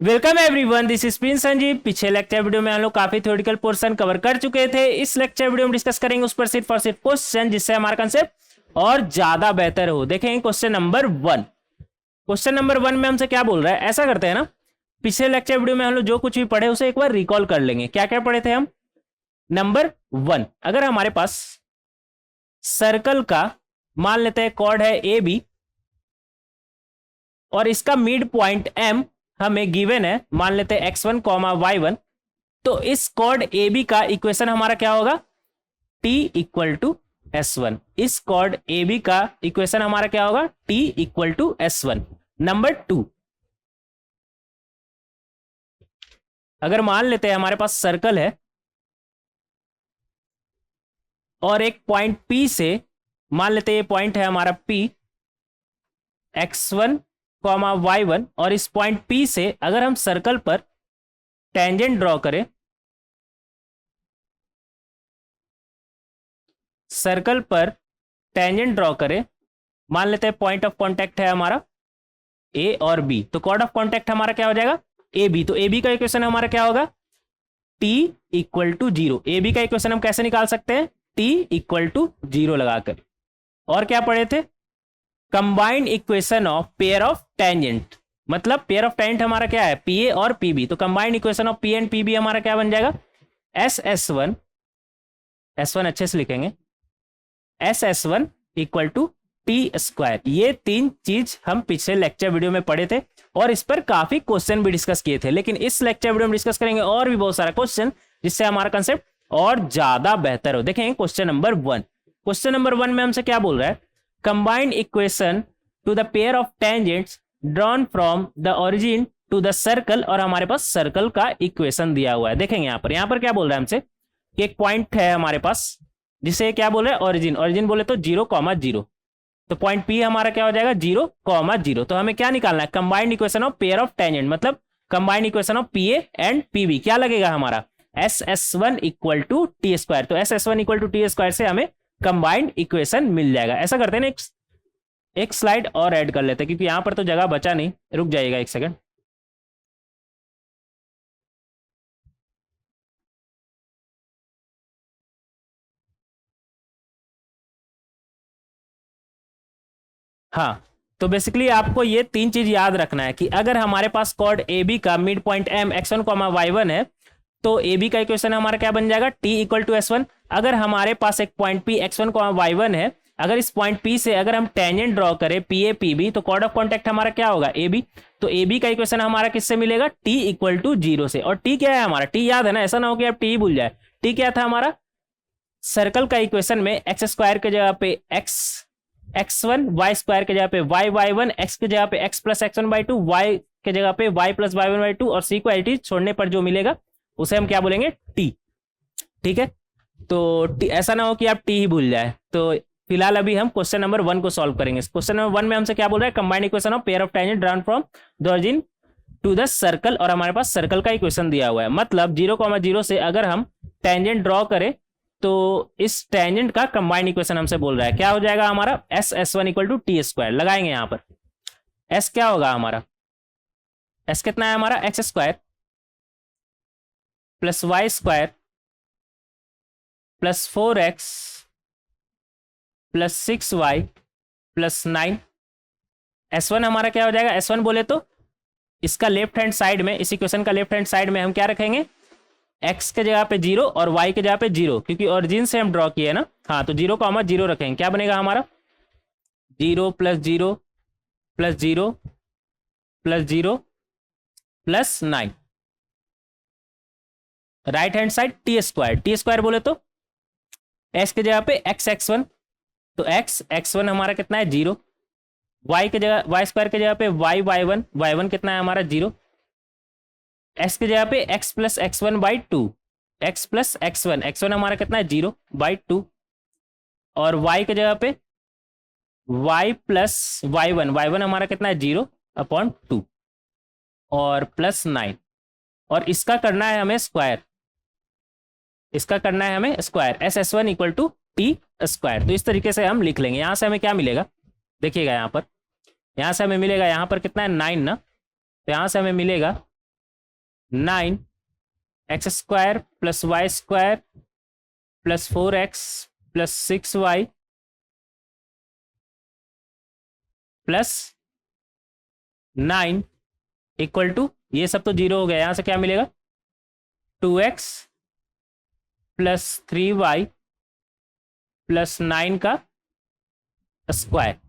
Welcome everyone, this is Prince Sanjeev. पिछले lecture video में हम लोग काफी थ्योरेटिकल पोर्शन कवर कर चुके थे। इस लेक्चर वीडियो में डिस्कस करेंगे उस पर सिर्फ और सिर्फ क्वेश्चन, जिससे हमारा कंसेप्ट और ज्यादा बेहतर हो। देखेंगे क्वेश्चन नंबर 1। क्वेश्चन नंबर 1 में हमसे क्या बोल रहा है, ऐसा करते हैं ना, पिछले लेक्चर वीडियो में हम लोग जो कुछ भी पढ़े उसे एक बार रिकॉल कर लेंगे। क्या क्या पढ़े थे हम। नंबर 1, अगर हमारे पास सर्कल का मान लेते हैं कॉर्ड है ए बी और इसका मिड पॉइंट एम हमें गिवन है, मान लेते हैं x1 y1, तो इस कॉर्ड ए बी का इक्वेशन हमारा क्या होगा, t इक्वल टू S1। इस कॉर्ड ए बी का इक्वेशन हमारा क्या होगा, t equal to S1। Number 2, अगर मान लेते हैं हमारे पास सर्कल है और एक पॉइंट P से, मान लेते हैं ये पॉइंट है हमारा P, x1 y1, और इस पॉइंट P से अगर हम सर्कल पर टेंजेंट ड्रॉ करें, सर्कल पर टेंजेंट ड्रॉ करें, मान लेते हैं पॉइंट ऑफ कांटेक्ट है हमारा A और B, तो कॉर्ड ऑफ कांटेक्ट हमारा क्या हो जाएगा, AB। तो AB का इक्वेशन हमारा क्या होगा, T इक्वल टू 0। AB का इक्वेशन हम कैसे निकाल सकते हैं, T इक्वल टू 0 लगाकर। और क्या पढ़े थे, combined equation of pair of tangent, मतलब पेयर ऑफ टेंजेंट हमारा क्या है, PA और PB। तो combined equation of P and PB हमारा क्या बन जाएगा, SS1, S1 अच्छे से लिखेंगे, SS1 इक्वल टू T²। ये तीन चीज हम पिछले लेक्चर वीडियो में पढ़े थे और इस पर काफी क्वेश्चन भी डिस्कस किए थे, लेकिन इस लेक्चर वीडियो में डिस्कस करेंगे और भी बहुत सारा क्वेश्चन, जिससे हमारा कंसेप्ट और ज्यादा बेहतर हो। देखेंगे क्वेश्चन नंबर 1। क्वेश्चन नंबर 1 में हमसे क्या बोल रहा है, combined equation to the pair of tangents drawn from the origin to the circle, और हमारे पास सर्कल का इक्वेशन दिया हुआ है। देखेंगे यहाँ पर क्या बोल रहा है हमसे कि एक पॉइंट है हमारे पास जिसे क्या बोल रहा है, ओरिजिन। ओरिजिन बोले तो 0,0, तो पॉइंट P हमारा क्या हो जाएगा, 0,0। तो हमें क्या निकालना है, combined equation of pair of tangent, मतलब combined equation of PA and PB। क्या लगेगा हमारा, SS1 इक्वल टू T²। तो SS1 इक्वल टू T² से हमें कंबाइंड इक्वेशन मिल जाएगा। ऐसा करते हैं ना, एक स्लाइड और ऐड कर लेते हैं, क्योंकि यहां पर तो जगह बचा नहीं। रुक जाइएगा एक सेकंड। हाँ, तो बेसिकली आपको ये तीन चीज याद रखना है कि अगर हमारे पास कॉर्ड ए बी का mid point M x1 y1 है, तो ए बी का इक्वेशन हमारा क्या बन जाएगा, T इक्वल टू S1। अगर हमारे पास एक पॉइंट P x1 y1 है, अगर इस पॉइंट P से अगर हम टेंजेंट ड्रॉ करें PA PB, तो कॉर्ड ऑफ कांटेक्ट हमारा क्या होगा, AB। तो AB का इक्वेशन हमारा किससे मिलेगा, T इक्वल टू 0 से। और T क्या है हमारा, T याद है ना, ऐसा ना हो कि आप T भूल जाए। T क्या था हमारा, सर्कल का इक्वेशन में x² के जगह पे x1, y² के जगह पे y1, x के जगह पे x प्लस x1/2, y के जगह पे y प्लस y1/2, और c को एटी छोड़ने पर जो मिलेगा उसे हम क्या बोलेंगे, t। ठीक है, तो ऐसा ना हो कि आप t ही भूल जाए। तो फिलहाल अभी हम क्वेश्चन नंबर 1 को सॉल्व करेंगे। क्वेश्चन नंबर 1 में हमसे क्या बोल रहा है, combined equation of pair of tangent drawn from the origin to the circle, और हमारे पास सर्कल का इक्वेशन दिया हुआ है। मतलब 0,0 से अगर हम टेंजेंट ड्रॉ करें, तो इस टेंजेंट का कंबाइंड इक्वेशन हमसे बोल रहा है, क्या हो जाएगा हमारा, SS1 इक्वल टू T²। लगाएंगे यहां पर, S क्या होगा हमारा, S कितना है हमारा, x² plus y² plus 4x plus 6y plus 9। S1 हमारा क्या हो जाएगा, S1 बोले तो इसका लेफ्ट हैंड साइड में, इस इक्वेशन का लेफ्ट हैंड साइड में हम क्या रखेंगे, x के जगह पे 0 और y के जगह पे 0, क्योंकि ओरिजिन से हम ड्रॉ किए ना। हाँ, तो 0,0 रखेंगे। क्या बनेगा हमारा, 0 plus 0 plus 0 plus 0 plus 9। Right hand side T² बोले तो x के जगह पे x(x1), तो x(x1) हमारा कितना है, 0। y के जगह y² के जगह पे y(y1) कितना है हमारा, 0। x के जगह पे x plus x1/2, x plus x1 हमारा कितना है, 0/2। और y के जगह पे y प्लस y1 हमारा कितना है, 0/2, और प्लस 9। और इसका करना है हमें स्क्वायर, इसका करना है हमें square, SS1 equal to T²। तो इस तरीके से हम लिख लेंगे। यहां से हमें क्या मिलेगा, देखिएगा यहाँ पर, यहाँ से हमें मिलेगा, यहाँ पर कितना है, 9 ना, तो यहाँ से हमें मिलेगा 9x² plus y² plus 4x plus 6y plus 9 equal to, ये सब तो जीरो हो गया, यहां से क्या मिलेगा 2x प्लस 3y प्लस 9 का स्क्वायर।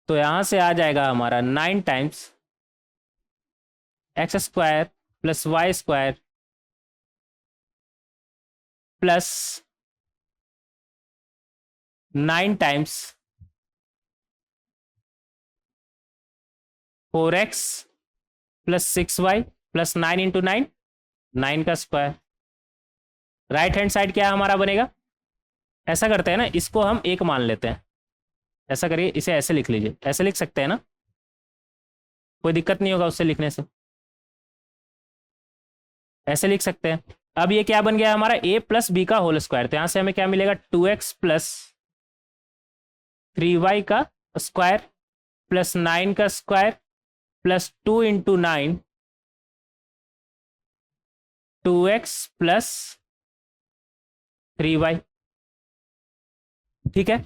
तो यहां से आ जाएगा हमारा 9 times x² plus y² plus 9 times 4x plus 6y plus 9 into 9, 9 का स्क्वायर। राइट हैंड साइड क्या हमारा बनेगा, ऐसा करते हैं ना, इसको हम एक मान लेते हैं। ऐसा करिए, इसे ऐसे लिख लीजिए, ऐसे लिख सकते हैं ना, कोई दिक्कत नहीं होगा उससे लिखने से, ऐसे लिख सकते हैं। अब ये क्या बन गया हमारा a प्लस बी का होल स्क्वायर। तो यहां से हमें क्या मिलेगा 2x प्लस 3y का स्क्वायर प्लस 9 का square plus 2 into 9, 2x plus 3y। ठीक है,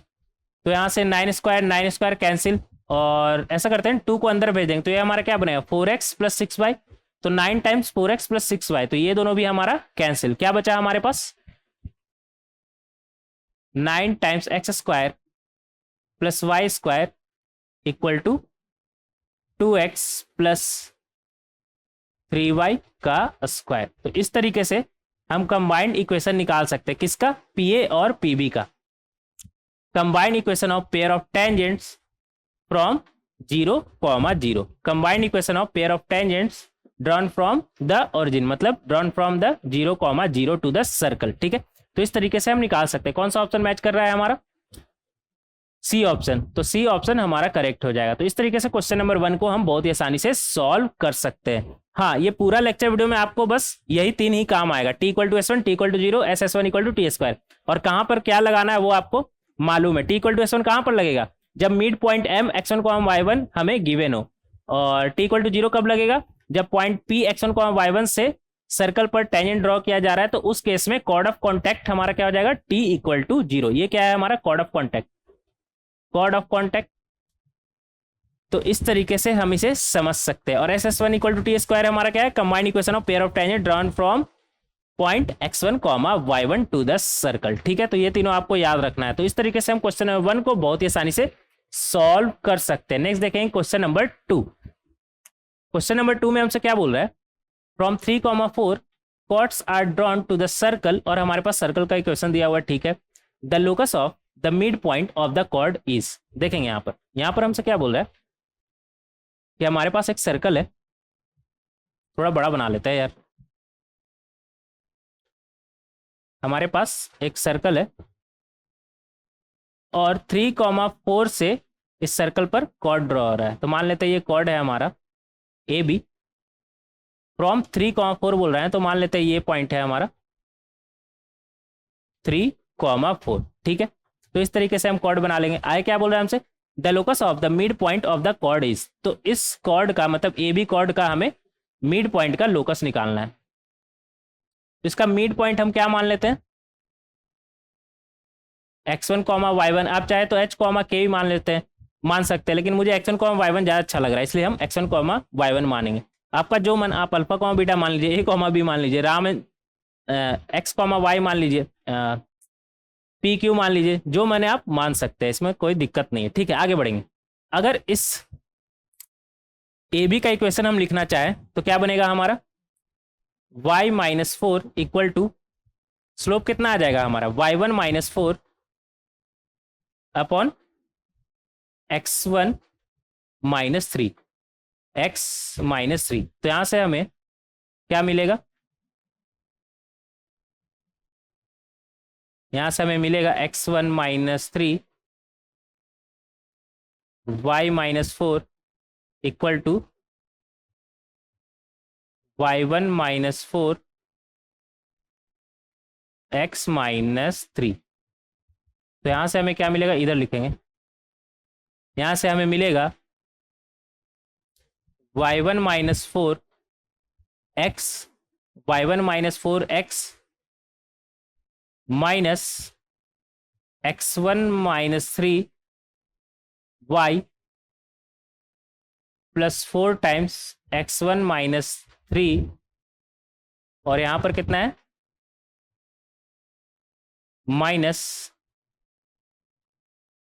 तो यहां से 9² कैंसिल, और ऐसा करते हैं 2 को अंदर भेज देंगे, तो ये हमारा क्या बनेगा 4x प्लस 6y। तो 9 टाइम्स 4x प्लस 6y, तो ये दोनों भी हमारा कैंसिल। क्या बचा हमारे पास 9 times x² plus y² equal to 2x plus 3y का स्क्वायर। तो इस तरीके से हम कंबाइंड इक्वेशन निकाल सकते हैं, किसका, PA और PB का। Combined equation of pair of tangents from 0, 0। Combined equation of pair of tangents drawn from the origin, मतलब drawn from the 0, 0 to the circle. ठीक है, तो इस तरीके से हम निकाल सकते हैं। कौन सा ऑप्शन मैच कर रहा है हमारा, सी ऑप्शन। तो सी ऑप्शन हमारा करेक्ट हो जाएगा। तो इस तरीके से क्वेश्चन नंबर 1 को हम बहुत ही आसानी से सॉल्व कर सकते हैं। हाँ, ये पूरा लेक्चर वीडियो में आपको बस यही 3 ही काम आएगा, t=s1, t=0, ss1 t²। और कहां पर क्या लगाना है वो आपको मालूम है। t=s1 कहां पर लगेगा, जब mid point m x1, y1 हमें गिवन हो। और t=0 कब लगेगा, जब पॉइंट p x1, y1 से सर्कल पर टेंजेंट ड्रॉ किया जा रहा है। तो उस केस में कॉर्ड ऑफ कॉन्टैक्ट हमारा क्या हो जाएगा, t=0। ये क्या है हमारा chord of contact, chord of contact. तो इस तरीके से हम इसे समझ सकते हैं। और ss1 t² हमारा क्या है, combined equation of pair of tangent drawn from point x1, y1 to the circle. ठीक है, तो ये तीनों आपको याद रखना है। तो इस तरीके से हम क्वेश्चन नंबर 1 को बहुत ही आसानी से सॉल्व कर सकते हैं। नेक्स्ट देखेंगे क्वेश्चन नंबर 2। क्वेश्चन नंबर 2 में हमसे क्या बोल रहा है, from 3, 4 chords are drawn to the circle. और हमारे पास सर्कल का इक्वेशन दिया हुआ है। ठीक है, the locus of the mid point of the chord is. देखेंगे यहां पर हमसे क्या बोल रहा है कि हमारे पास एक सर्कल है, थोड़ा बड़ा बना लेते हैं यार। हमारे पास एक सर्कल है और 3, 4 से इस सर्कल पर कॉर्ड ड्रॉ हो रहा है। तो मान लेते हैं ये कॉर्ड है हमारा AB। फ्रॉम 3, 4 बोल रहे हैं, तो मान लेते हैं ये पॉइंट है हमारा 3, 4। ठीक है, तो इस तरीके से हम कॉर्ड बना लेंगे। आए क्या बोल रहे हैं हमसे, the locus of the mid point of the chord is. तो इस कॉर्ड का मतलब AB कॉर्ड का हमें मिड पॉइंट का लोकस निकालना है। तो इसका मिड पॉइंट हम क्या मान लेते हैं, x1, y1। आप चाहे तो h, k भी मान सकते हैं, लेकिन मुझे x1, y1 ज़्यादा अच्छा लग रहा है, इसलिए हम x1, y1 मानेंगे। आपका जो मन, आप अल्फा, बीटा मान लीजिए, a, b मान लीजिए, राम x, y मान लीजिए, PQ मान लीजिए, जो मैंने आप मान सकते हैं, इसमें कोई दिक्कत नहीं है। ठीक है, आगे बढ़ेंगे। अगर इस AB का इक्वेशन हम लिखना चाहें तो क्या बनेगा हमारा, y-4 इक्वल टू, स्लोप कितना आ जाएगा हमारा y1 - 4 अपॉन x1 - 3, x - 3। तो यहां से हमें क्या मिलेगा, यहां से हमें मिलेगा x1 - 3 y - 4 equal to y1 - 4 x - 3। तो यहां से हमें क्या मिलेगा, इधर लिखेंगे, यहां से हमें मिलेगा y1 - 4 x y1 minus 4x minus x1 minus 3y plus 4 times x1 minus 3, और यहां पर कितना है minus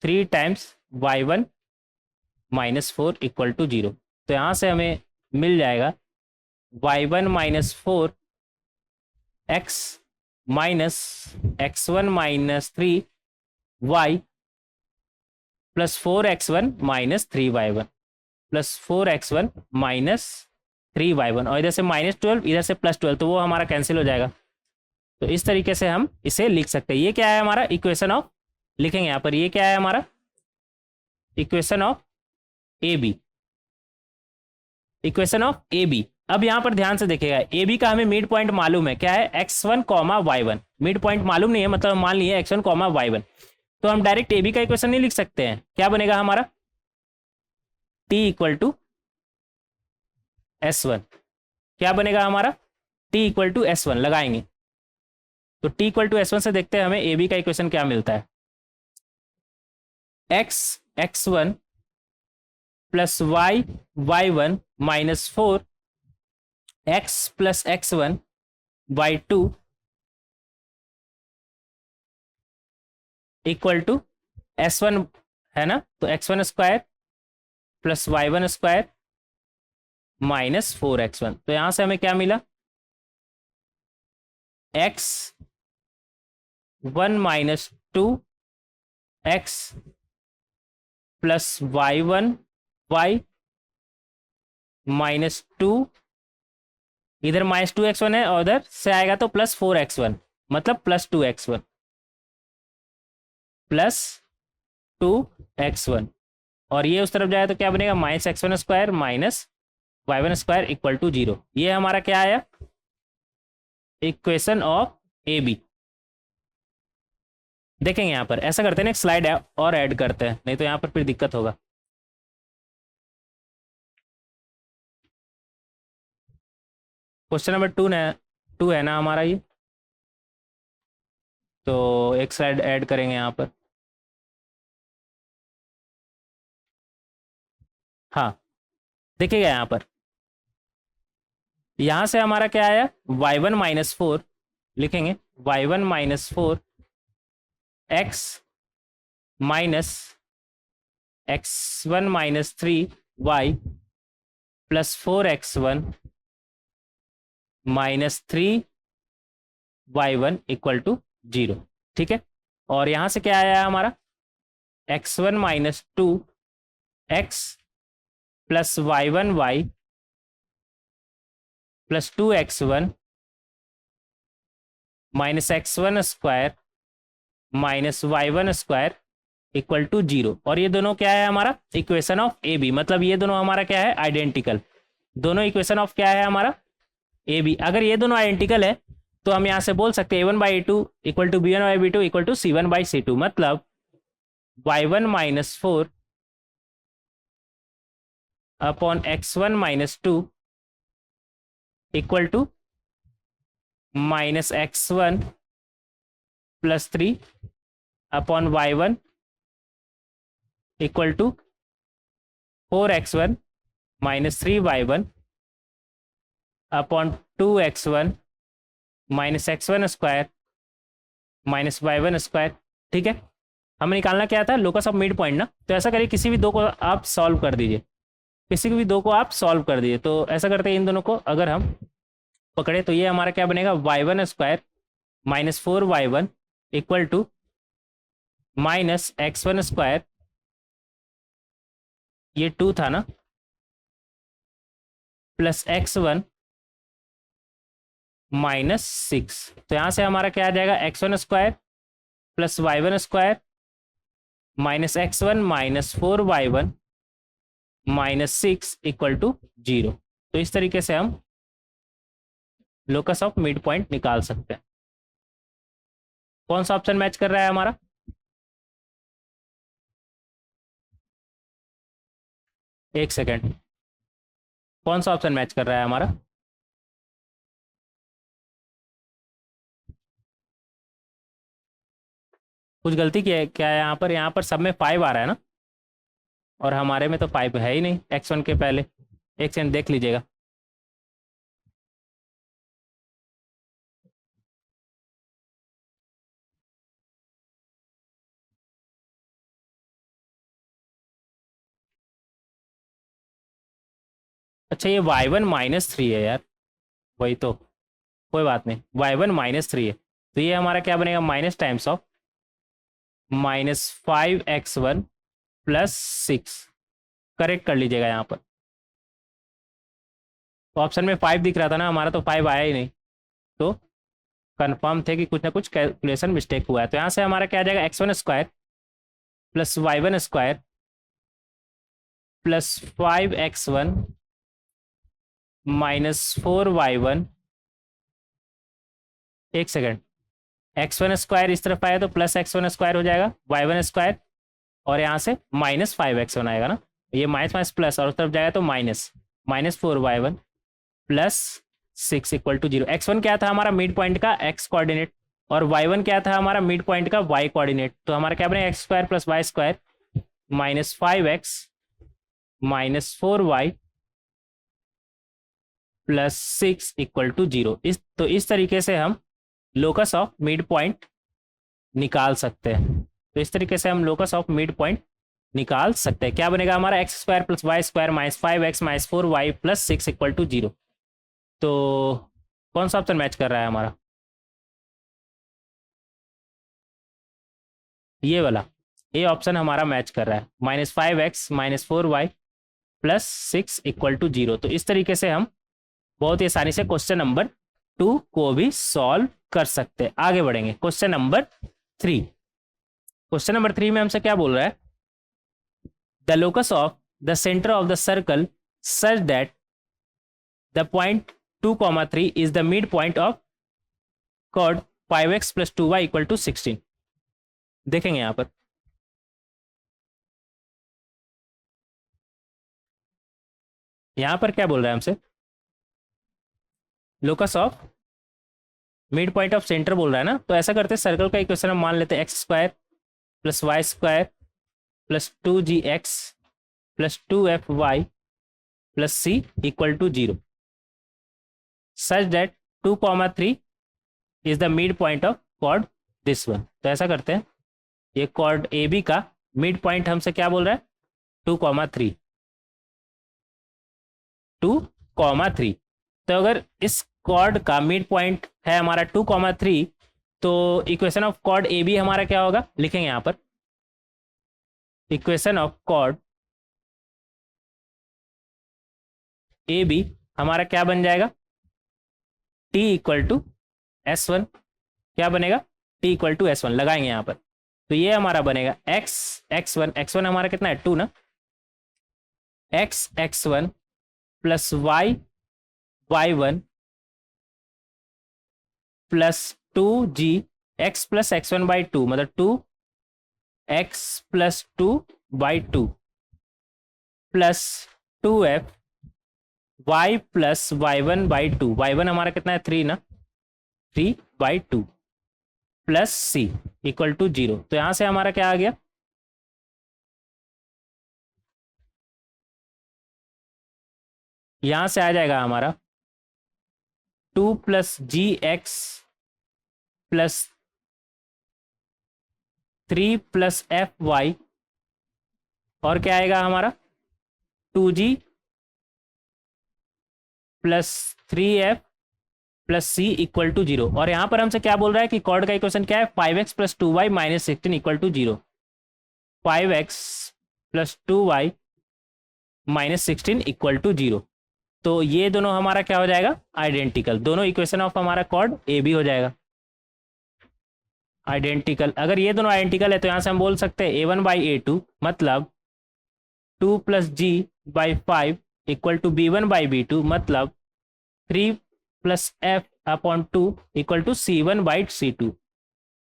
3 times y1 minus 4 equal to 0। तो यहां से हमें मिल जाएगा y1 minus 4x minus x1 minus 3y plus 4x1 minus 3y1 plus 4x1 minus 3y1, और इधर से -12 इधर से +12, तो वो हमारा कैंसिल हो जाएगा। तो इस तरीके से हम इसे लिख सकते हैं। ये क्या है हमारा इक्वेशन ऑफ, लिखेंगे यहाँ पर, ये क्या है हमारा equation of A B, equation of A B. अब यहां पर ध्यान से देखिएगा, ए बी का हमें मिड पॉइंट मालूम है, क्या है x1 y1। मिड पॉइंट मालूम नहीं है, मतलब मान लिए x1 y1, तो हम डायरेक्ट ए बी का इक्वेशन नहीं लिख सकते हैं। क्या बनेगा हमारा t इक्वल टू S1, क्या बनेगा हमारा t इक्वल टू S1 लगाएंगे, तो t इक्वल टू S1 से देखते हैं हमें ए बी का इक्वेशन क्या मिलता है। x1 plus y1 minus 4x plus x1 y2 equal to S1 है ना, तो x1 square plus y1 square minus 4x1। तो यहां से हमें क्या मिला x1 minus 2x plus y1 y minus 2, इधर -2x1 है और उधर से आएगा तो प्लस 4x1, मतलब प्लस 2x1 प्लस 2x1, और ये उस तरफ जाए तो क्या बनेगा -x1 square minus y1 square equal to 0। ये हमारा क्या आया इक्वेशन ऑफ ए बी। देखेंगे यहां पर ऐसा करते हैं ना, एक स्लाइड और ऐड करते हैं, नहीं तो यहां पर फिर दिक्कत होगा। क्वेश्चन नंबर 2 है ना हमारा ये, तो एक स्लाइड ऐड करेंगे यहाँ पर। हाँ देखिएगा यहाँ पर, यहाँ से हमारा क्या आया y1 माइनस 4, लिखेंगे y1 minus 4x minus x1 minus 3y plus 4x1 minus 3y1 equal to 0। ठीक है, और यहां से क्या आया हमारा x1 minus 2x plus y1y plus 2x1 minus x1 square minus y1 square equal to 0। और ये दोनों क्या है हमारा इक्वेशन ऑफ ए बी, मतलब ये दोनों हमारा क्या है आइडेंटिकल, दोनों इक्वेशन ऑफ क्या है हमारा ए बी। अगर ये दोनों आइडेंटिकल है तो हम यहां से बोल सकते हैं a1/a2 equal to b1/b2 equal to c1/c2, मतलब y1 minus 4 upon x1 minus 2 equal to minus x1 plus 3 upon y1 equal to 4x1 minus 3y1 upon 2x1 minus x1 square minus y1 square. ठीक है, हमें निकालना क्या था locus of mid point ना, तो ऐसा करिए किसी भी दो को आप सॉल्व कर दीजिए, किसी भी दो को आप सॉल्व कर दीजिए। तो ऐसा करते हैं इन दोनों को अगर हम पकड़े तो ये हमारा क्या बनेगा y1 square minus 4y1 equal to minus x1 square, ये 2 था ना, प्लस x1 माइनस 6। तो यहां से हमारा क्या आ जाएगा x1 square plus y1 square minus x1 minus 4y1 minus 6 equal to 0। तो इस तरीके से हम लोकस ऑफ मिड पॉइंट निकाल सकते हैं। कौन सा ऑप्शन मैच कर रहा है हमारा, एक सेकेंड, कौन सा ऑप्शन मैच कर रहा है हमारा कुछ गलती की है क्या है यहाँ पर? यहाँ पर सब में 5 आ रहा है ना, और हमारे में तो 5 है ही नहीं x1 के पहले। एक सेकंड देख लीजिएगा। अच्छा, ये y1 - 3 है यार, वही तो। कोई बात नहीं, y1 - 3 है, तो ये हमारा क्या बनेगा? Minus times of -5x1 + 6। Correct कर लीजिएगा यहाँ पर। तो ऑप्शन में 5 दिख रहा था ना, हमारा तो 5 आया ही नहीं, तो कंफर्म थे कि कुछ ना कुछ कैलकुलेशन मिस्टेक हुआ है। तो यहाँ से हमारा क्या आ जाएगा? x1² + y1² + 5x1 - 4y1। एक सेकेंड, x1² इस तरफ आया तो +x1² हो जाएगा, y1², और यहाँ से -5x1 आएगा ना, ये माइनस माइनस प्लस, और उस तरफ जाएगा तो -4y1 + 6 = 0। x1 क्या था हमारा? मिड पॉइंट का x कोऑर्डिनेट, और y1 क्या था हमारा? मिड पॉइंट का y कोऑर्डिनेट। तो हमारा क्या बनेगा? x² + y² -5x -4y + 6 = 0। इस तरीके से हम लोकस ऑफ मिड पॉइंट निकाल सकते हैं। तो इस तरीके से हम लोकस ऑफ मिड पॉइंट निकाल सकते हैं। क्या बनेगा हमारा? x² + y² -5x -4y + 6 = 0। तो कौन सा ऑप्शन मैच कर रहा है हमारा? ये वाला, ये ऑप्शन हमारा मैच कर रहा है, -5x -4y + 6 = 0। तो इस तरीके से हम बहुत ही आसानी से क्वेश्चन नंबर 2 को भी सॉल्व कर सकते हैं। आगे बढ़ेंगे, क्वेश्चन नंबर 3। क्वेश्चन नंबर 3 में हमसे क्या बोल रहा है? The locus of the centre of the circle such that the point 2, 3 is the mid point of chord 5x + 2y = 16। देखेंगे यहाँ पर, यहाँ पर क्या बोल रहा है हमसे? Locus of mid point of centre बोल रहा है ना, तो ऐसा करते हैं, सर्कल का इक्वेशन हम मान लेते हैं x² + y² + 2gx + 2fy + c = 0 such that 2, 3 is the mid point of chord this one। तो ऐसा करते हैं, ये chord AB का मिड पॉइंट हमसे क्या बोल रहा है? 2, 3। 2, 3। तो अगर इस कॉर्ड का मिड पॉइंट है हमारा 2, 3, तो equation of chord A B हमारा क्या होगा? लिखेंगे यहाँ पर, equation of chord A B हमारा क्या बन जाएगा? T = S1। क्या बनेगा? T = S1 लगाएंगे यहाँ पर, तो ये हमारा बनेगा x1 हमारा कितना है? 2 ना, x1 + y1 + 2g x + x1/2, मतलब 2x + 2/2 + 2f y + y1/2। y1 हमारा कितना है? 3 ना, 3/2 + c = 0। तो यहां से हमारा क्या आ गया? यहां से आ जाएगा हमारा 2 + gx + 3 + fy, और क्या आएगा हमारा? 2g + 3f + c = 0। और यहां पर हमसे क्या बोल रहा है कि कॉर्ड का इक्वेशन क्या है? 5x + 2y - 16 = 0। 5x + 2y - 16 = 0। तो ये दोनों हमारा क्या हो जाएगा? आइडेंटिकल। दोनों इक्वेशन ऑफ हमारा कॉर्ड ए बी हो जाएगा आइडेंटिकल। अगर ये दोनों आइडेंटिकल है तो यहां से हम बोल सकते हैं a1/a2 मतलब 2 + g/5 = b1/b2 मतलब 3 + f/2 = c1/c2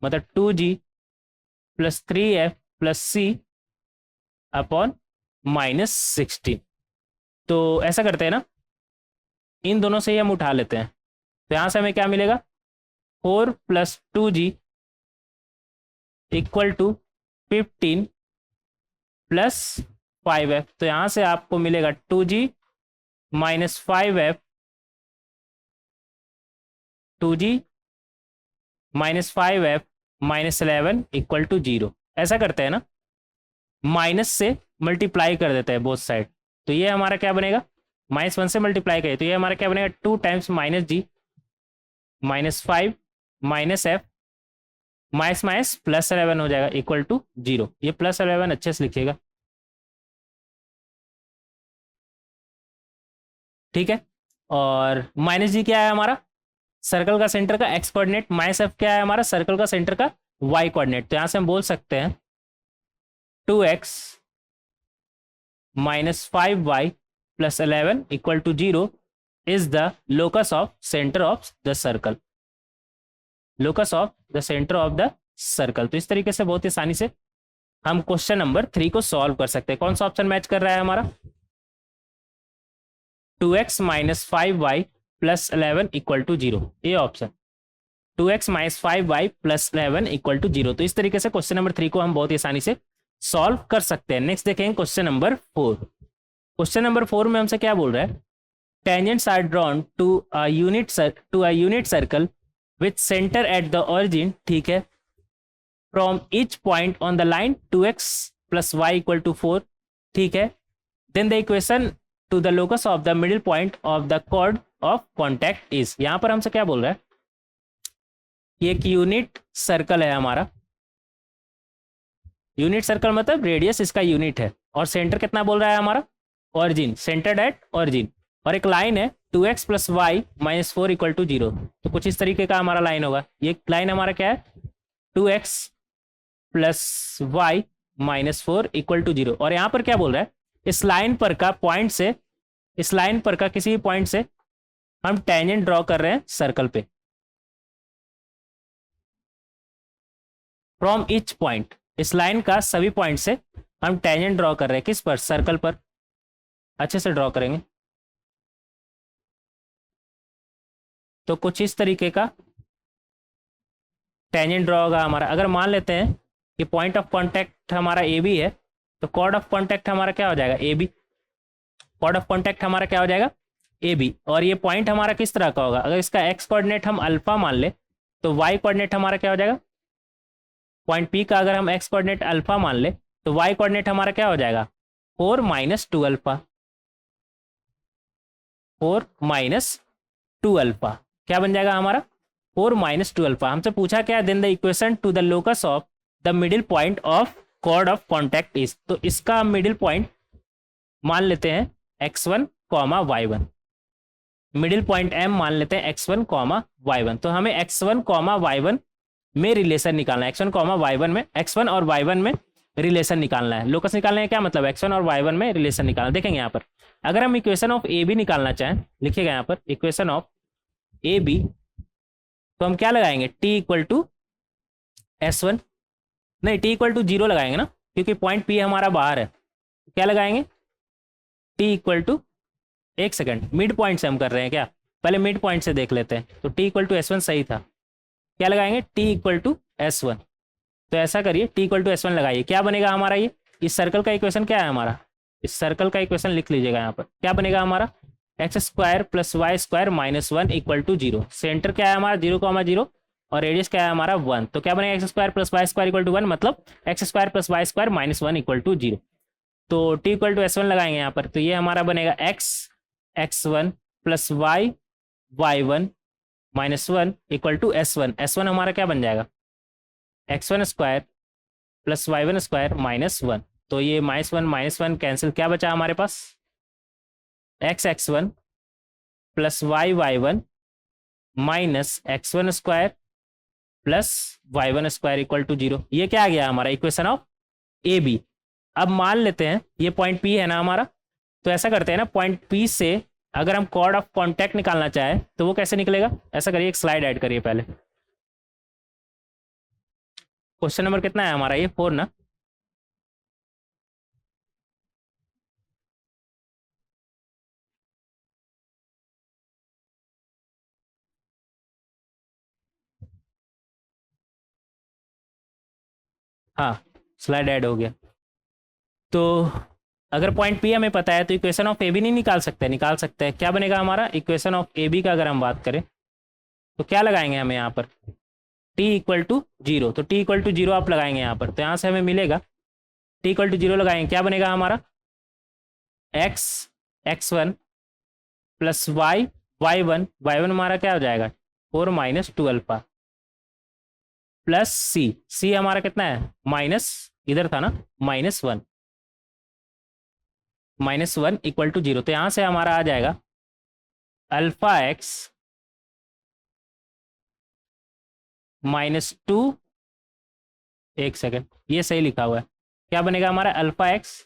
मतलब 2g + 3f + c -16। तो ऐसा करते हैं ना, इन दोनों से ही हम उठा लेते हैं, तो यहां से हमें क्या मिलेगा? 4 + 2g equal to 15 plus 5f। तो यहां से आपको मिलेगा 2g minus 5f, 2g minus 5f minus 11 equal to 0। ऐसा करते हैं ना, माइनस से मल्टीप्लाई कर देते हैं बोथ साइड। तो ये हमारा क्या बनेगा, -1 से मल्टीप्लाई करें तो ये हमारा क्या बनेगा, 2 times minus G minus 5 minus F minus minus plus 11 हो जाएगा इक्वल टू 0। ये प्लस 11 अच्छे से लिखिएगा, ठीक है। और माइनस जी क्या है हमारा, सर्कल का सेंटर का एक्स कोऑर्डिनेट, माइनस एफ क्या है हमारा, सर्कल का सेंटर का वाई कोऑर्डिनेट। तो यहां से हम बोल सकते हैं 2x minus 5y plus 11 equal to 0 is the locus of centre of the circle, locus of the centre of the circle. तो इस तरीके से बहुत ही आसानी से हम क्वेश्चन नंबर 3 को सॉल्व कर सकते हैं। कौन सा ऑप्शन मैच कर रहा है हमारा, 2x minus 5y plus 11 equal to 0, ये option 2x minus 5y plus 11 equal to 0। तो इस तरीके से क्वेश्चन नंबर 3 को हम बहुत ही आसानी से सॉल्व कर सकते हैं। नेक्स्ट देखेंगे क्वेश्चन नंबर 4। क्वेश्चन नंबर 4 में हमसे क्या बोल रहा है, tangents are drawn to a unit circle with centre at the origin, ठीक है, from each point on the line 2x plus y equal to 4, ठीक है। Then the equation to the locus of the middle point of the chord of contact is. यहां पर हमसे क्या बोल रहा है, ये एक यूनिट सर्कल है हमारा, यूनिट सर्कल मतलब रेडियस इसका यूनिट है, और सेंटर कितना बोल रहा है हमारा, ऑरिजिन, सेंटर्ड एट ऑरिजिन, और एक लाइन है 2x plus y minus 4 equal to 0। तो कुछ इस तरीके का हमारा लाइन होगा। ये लाइन हमारा क्या है, 2x plus y minus 4 equal to 0। और यहाँ पर क्या बोल रहा है, इस लाइन पर का पॉइंट से, इस लाइन पर का किसी पॉइंट से हम टेंजेंट ड्रॉ कर रहे हैं सर्कल पे, फ्रॉम ईच पॉइंट, इस लाइन का सभी पॉइंट से हम टेंजेंट ड्रॉ कर रहे हैं, किस पर, सर्कल पर। अच्छे से ड्रॉ करेंगे तो कुछ इस तरीके का टेंजेंट ड्रॉ होगा हमारा। अगर मान लेते हैं कि पॉइंट ऑफ कांटेक्ट हमारा ए बी है, तो कॉर्ड ऑफ कांटेक्ट हमारा क्या हो जाएगा, A B. Chord of contact हमारा क्या हो जाएगा, ए बी। और ये पॉइंट हमारा किस तरह का होगा, अगर इसका एक्स कोऑर्डिनेट हम अल्फा मान ले तो वाई कोऑर्डिनेट हमारा क्या हो जाएगा, पॉइंट पी का अगर हम एक्स कोऑर्डिनेट अल्फा मान ले तो वाई कोऑर्डिनेट हमारा क्या हो जाएगा, 4 माइनस 2 अल्फा, 4 माइनस 2 अल्फा क्या बन जाएगा हमारा, 4 माइनस 2 अल्फा। हमसे पूछा क्या, then the equation to the locus of the middle point of chord of contact is. तो इसका मिडिल पॉइंट मान लेते हैं x1 comma y1, middle point m मान लेते हैं x1 कॉमा y1। तो हमें x1 कॉमा y1 में रिलेशन निकालना है, x1 कॉमा y1 में, x1 और y1 में रिलेशन निकालना है। लोकस निकालने का क्या मतलब, x1 और y1 में रिलेशन निकालना। देखेंगे यहाँ पर अगर हम इक्वेशन ऑफ ए बी निकालना चाहें, लिखिएगा यहाँ पर इक्वेशन ऑफ ए बी, तो हम क्या लगाएंगे, t इक्वल टू s1, नहीं t इक्वल टू 0 लगाएंगे ना, क्योंकि पॉइंट p हमारा बाहर है। क्या लगाएंगे, t इक्वल टू, एक सेकंड, मिड पॉइंट से हम कर रहे हैं क्या, पहले मिड पॉइंट से देख लेते हैं। तो t इक्वल टू s1 सही था, क्या लगाएंगे, t इक्वल टू s1। तो ऐसा करिए, t इक्वल टू s1 लगाइए, क्या बनेगा हमारा, ये इस सर्कल का इक्वेशन क्या है हमारा, इस सर्कल का इक्वेशन लिख लीजिएगा यहाँ पर, क्या बनेगा हमारा, x square plus Y square minus 1 equal to 0। Centre क्या है हमारा, 0,0, और रेडियस क्या है हमारा 1। तो क्या बनेगा, x square plus Y square equal to 1, मतलब x square plus Y square minus 1 equal to 0। तो t इक्वल टू s1 लगाएंगे यहाँ पर, तो ये हमारा बनेगा x x1 plus y y1 minus 1 equal to s1। s1 हमारा क्या बन जाएगा, x1 square plus y1 square minus 1। तो ये माइनस वन कैंसिल, क्या बचा हमारे पास, x x1 plus y y1 minus x1 square plus y1 square equal to 0। ये क्या आ गया हमारा, इक्वेशन ऑफ ए बी। अब मान लेते हैं ये पॉइंट P है ना हमारा, तो ऐसा करते हैं ना, पॉइंट P से अगर हम कॉर्ड ऑफ कॉन्टैक्ट निकालना चाहें तो वो कैसे निकलेगा, ऐसा करिए, एक स्लाइड ऐड करिए पहले। क्वेश्चन नंबर कितना है हमारा, ये 4 ना, हाँ स्लाइड ऐड हो गया। तो अगर पॉइंट पी हमें पता है तो इक्वेशन ऑफ ए बी नहीं निकाल सकते? निकाल सकते हैं। क्या बनेगा हमारा इक्वेशन ऑफ ए बी का? अगर हम बात करें तो क्या लगाएंगे हमें यहाँ पर? T equal to zero. तो टी इक्वल टू जीरो आप लगाएंगे यहाँ पर, तो यहाँ से हमें मिलेगा टी इक्वल टू जीरो लगाएंगे, क्या बनेगा हमारा? X x one plus y y one हमारा क्या हो जाएगा? 4 माइनस 2 अल्फा प्लस सी हमारा कितना है? माइनस, इधर था ना -1, -1 इक्वल टू जीरो। तो यहाँ से हमारा आ जाएगा अल्फा एक्स -2, एक सेकेंड ये सही लिखा हुआ है, क्या बनेगा हमारा? Alpha x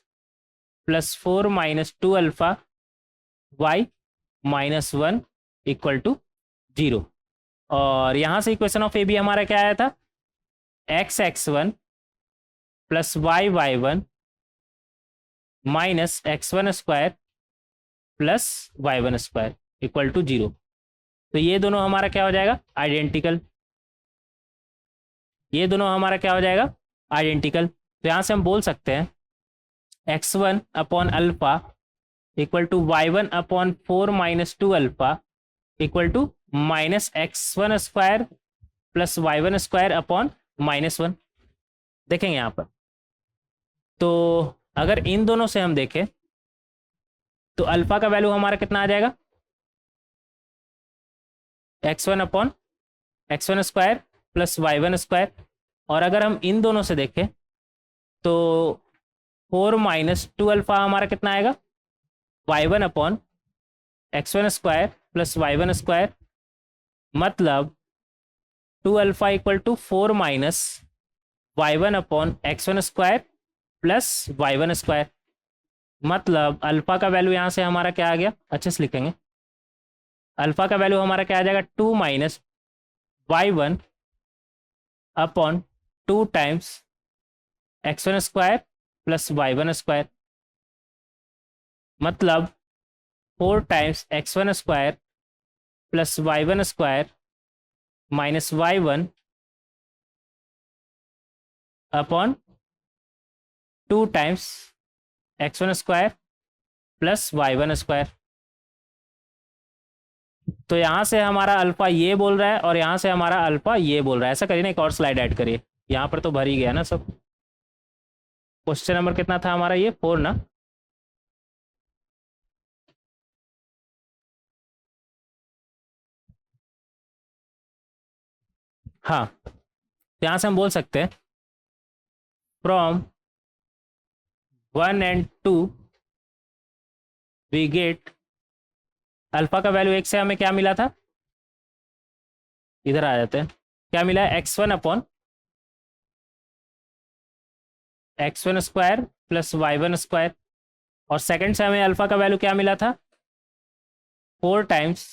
plus 4 minus 2 alpha y -1 equal to zero. और यहाँ से इक्वेशन ऑफ ए बी हमारा क्या आया था? x(x1) plus y(y1) minus x1 square plus y1 square equal to zero. तो ये दोनों हमारा क्या हो जाएगा? आइडेंटिकल। ये दोनों हमारा क्या हो जाएगा? आइडेंटिकल। तो यहाँ से हम बोल सकते हैं x1 upon alpha equal to y1 upon 4 minus 2 alpha equal to minus x1 square plus y1 square upon -1। देखेंगे यहाँ पर, तो अगर इन दोनों से हम देखें तो अल्फा का वैल्यू हमारा कितना आ जाएगा? x1 upon x1 square plus y1 square. और अगर हम इन दोनों से देखें तो 4 माइनस 2 अल्फा हमारा कितना आएगा? y1 upon x1 square plus y1 square, मतलब 2 alpha equal to 4 minus y1 upon x1 square plus y1 square, मतलब अल्फा का वैल्यू यहाँ से हमारा क्या आ गया? अच्छे से लिखेंगे, अल्फा का वैल्यू हमारा क्या आ जाएगा? 2 minus y1 upon 2 times x1 square plus y1 square, मतलब 4 times x1 square plus y1 square minus y1 upon 2 times x1 square plus y1 square. तो यहाँ से हमारा अल्फा ये बोल रहा है और यहाँ से हमारा अल्फा ये बोल रहा है। ऐसा करिए ना, एक और स्लाइड ऐड करिए, यहाँ पर तो भर ही गया ना सब। क्वेश्चन नंबर कितना था हमारा? ये 4 ना? हाँ, तो यहाँ से हम बोल सकते हैं from 1 and 2 we get, alpha का वैल्यू 1 से हमें क्या मिला था? इधर आ जाते हैं, क्या मिला है? x1 upon x1 square plus y1 square. और सेकंड से हमें अल्फा का वैल्यू क्या मिला था? 4 times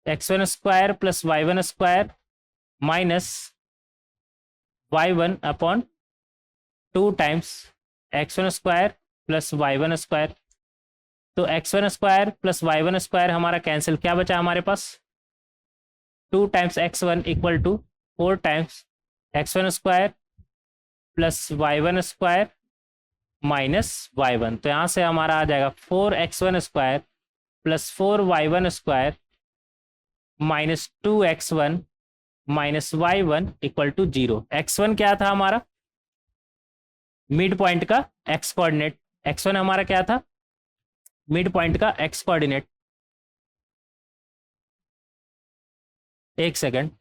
x1 square plus y1 square minus y1 upon 2 times x1 square plus y1 square. तो x1 square plus y1 square हमारा कैंसिल, क्या बचा हमारे पास? 2 times x1 equal to 4 times x1 square plus y1 square minus y1। तो यहाँ से हमारा आ जाएगा 4x1 square plus 4y1 square minus 2x1 minus y1 equal to zero. x1 क्या था हमारा? मिड पॉइंट का x कोऑर्डिनेट। x1 हमारा क्या था? मिड पॉइंट का x कोऑर्डिनेट। एक सेकंड,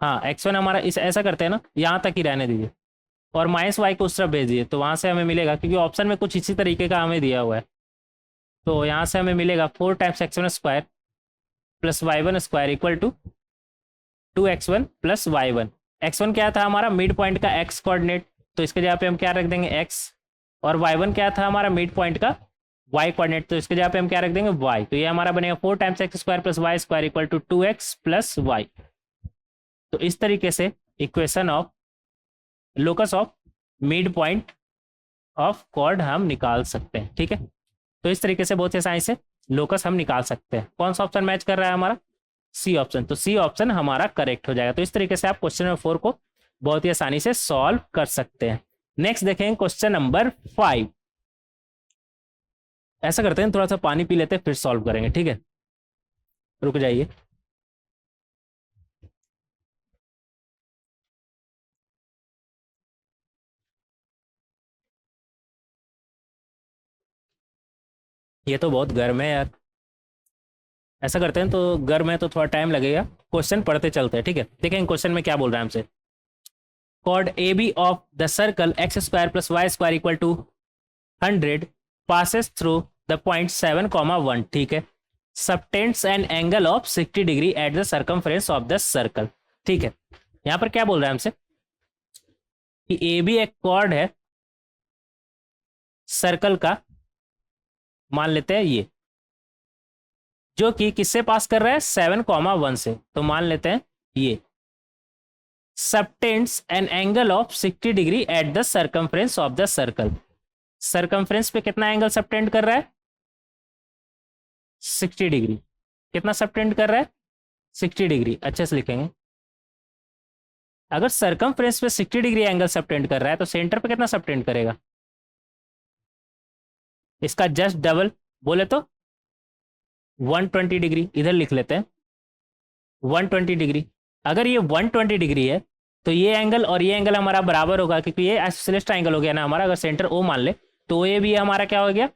हाँ x1 हमारा, इस ऐसा करते हैं ना, यहाँ तक ही रहने दीजिए और माइनस वाई को उस तरफ भेज दिए, तो वहाँ से हमें मिलेगा, क्योंकि ऑप्शन में कुछ इसी तरीके का हमें दिया हुआ है। तो यहाँ से हमें मिलेगा 4 times x1 square plus y1 square equal to 2x1 plus y1। x1 क्या था हमारा? मिड पॉइंट का x कोऑर्डिनेट, तो इसके जगह पे हम क्या रख देंगे? x। और y1 क्या था हमारा? मिड पॉइंट का y कोऑर्डिनेट, तो इसके जगह पे हम क्या रख देंगे? y। तो ये हमारा बनेगा 4 times x square plus y square equal to 2x plus y। तो इस तरीके से equation of locus of mid point of chord हम निकाल सकते हैं। ठीक है, तो इस तरीके से बहुत से साइंस से लोकस हम निकाल सकते हैं। कौन सा ऑप्शन मैच कर रहा है हमारा? C option. तो सी ऑप्शन हमारा करेक्ट हो जाएगा। तो इस तरीके से आप क्वेश्चन नंबर 4 को बहुत ही आसानी से सॉल्व कर सकते हैं। नेक्स्ट देखेंगे क्वेश्चन नंबर 5। ऐसा करते हैं, थोड़ा सा पानी पी लेते हैं फिर सॉल्व करेंगे, ठीक है? रुक जाइए। ये तो बहुत गर्म है यार। ऐसा करते हैं, तो गर्म है तो थोड़ा टाइम लगेगा, क्वेश्चन पढ़ते चलते हैं, ठीक है? देखें क्वेश्चन में क्या बोल रहा है हमसे। Chord A B of the circle x square plus Y square equal to 100 passes through the point 7, 1, ठीक है? Subtends an angle of 60 degree at the circumference of the circle, ठीक है? यहां पर क्या बोल रहा है हमसे कि ए बी एक कॉर्ड है सर्कल का, मान लेते हैं ये, जो कि किससे पास कर रहा है 7, 1 से, तो मान लेते हैं ये subtends an angle of 60 degree at the circumference of the circle. Circumference पे कितना एंगल सबटेंड कर रहा है 60 डिग्री। कितना सबटेंड कर रहा है 60 डिग्री। अच्छे से लिखेंगे, अगर सर्कमफ्रेंस पे 60 डिग्री एंगल सबटेंड कर रहा है तो सेंटर पे कितना सबटेंड करेगा, इसका जस्ट डबल बोले तो 120 डिग्री। इधर लिख लेते हैं 120 डिग्री। अगर ये 120 डिग्री है तो ये एंगल और ये एंगल हमारा बराबर होगा, क्योंकि ये आइसोसेलेस ट्राइंगल हो गया ना हमारा। अगर सेंटर ओ मान ले तो ये भी हमारा क्या हो गया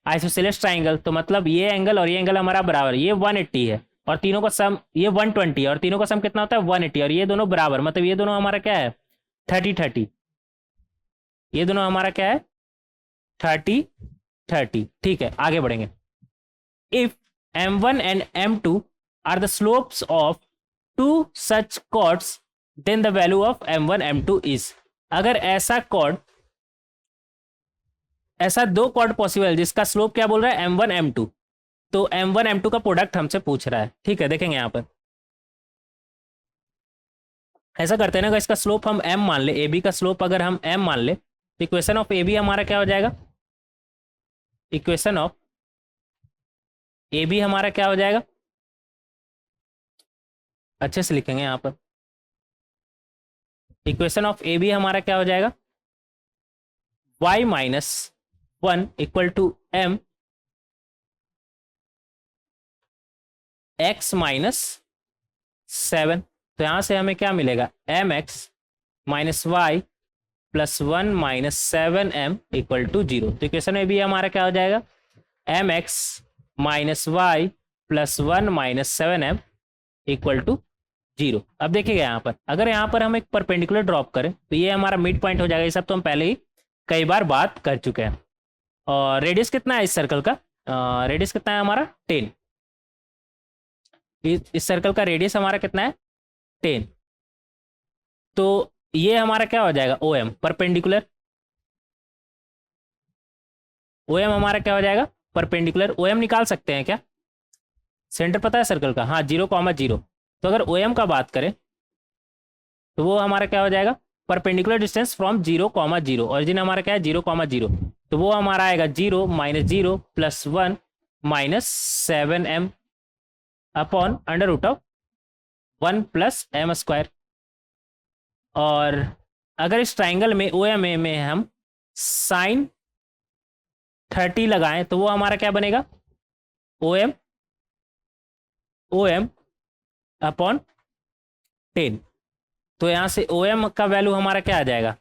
आइसोसेलेस ट्राइंगल। तो मतलब ये एंगल और ये एंगल हमारा बराबर, ये 180 है और तीनों का सम ये 120 है और तीनों का सम कितना होता है 180, और ये दोनों बराबर, मतलब ये दोनों हमारा क्या है 30-30। ये दोनों हमारा क्या है 30-30, ठीक है? आगे बढ़ेंगे। If m1 and m2 are the slopes of two such chords, then the value of m1 m2 is। अगर ऐसा कॉर्ड, ऐसा दो कॉर्ड पॉसिबल जिसका स्लोप क्या बोल रहा है m1 m2, तो m1 m2 का प्रोडक्ट हमसे पूछ रहा है, ठीक है? देखेंगे यहां पर ऐसा करते हैं ना, अगर इसका स्लोप हम m मान ले, ab का स्लोप अगर हम m मान ले, तो इक्वेशन ऑफ ab हमारा क्या हो जाएगा, इक्वेशन ऑफ ab हमारा क्या हो जाएगा, अच्छे से लिखेंगे यहां पर, इक्वेशन ऑफ ए बी हमारा क्या हो जाएगा y minus 1 equal to m x minus 7। तो यहां से हमें क्या मिलेगा m x minus y plus 1 minus 7m equal to 0। तो इक्वेशन में भी हमारा क्या हो जाएगा m x minus y plus 1 minus 7m equal to 0। अब देखिएगा यहाँ पर, अगर यहाँ पर हम एक परपेंडिकुलर ड्रॉप करें तो ये हमारा मिड पॉइंट हो जाएगा। ये सब तो हम पहले ही कई बार बात कर चुके हैं। और रेडियस कितना है इस सर्कल का, रेडियस कितना है हमारा 10। इस सर्कल का रेडियस हमारा कितना है 10। तो ये हमारा क्या हो जाएगा O M perpendicular, O M हमारा क्या हो जाएगा परपेंडिकुलर। ओ एम निकाल सकते हैं क्या, सेंटर पता है सर्कल का, हाँ 0,0। तो अगर ओ एम का बात करें तो वो हमारा क्या हो जाएगा परपेंडिकुलर डिस्टेंस फ्रॉम 0,0। ऑरिजिन हमारा क्या है 0,0, तो वो हमारा आएगा 0 minus 0 plus 1 minus 7m upon under root of 1 plus m square. और अगर इस ट्राइंगल में ओ एम में हम साइन 30 लगाएं तो वो हमारा क्या बनेगा ओ एम अपॉन 10। तो यहां से ओ एम का वैल्यू हमारा क्या आ जाएगा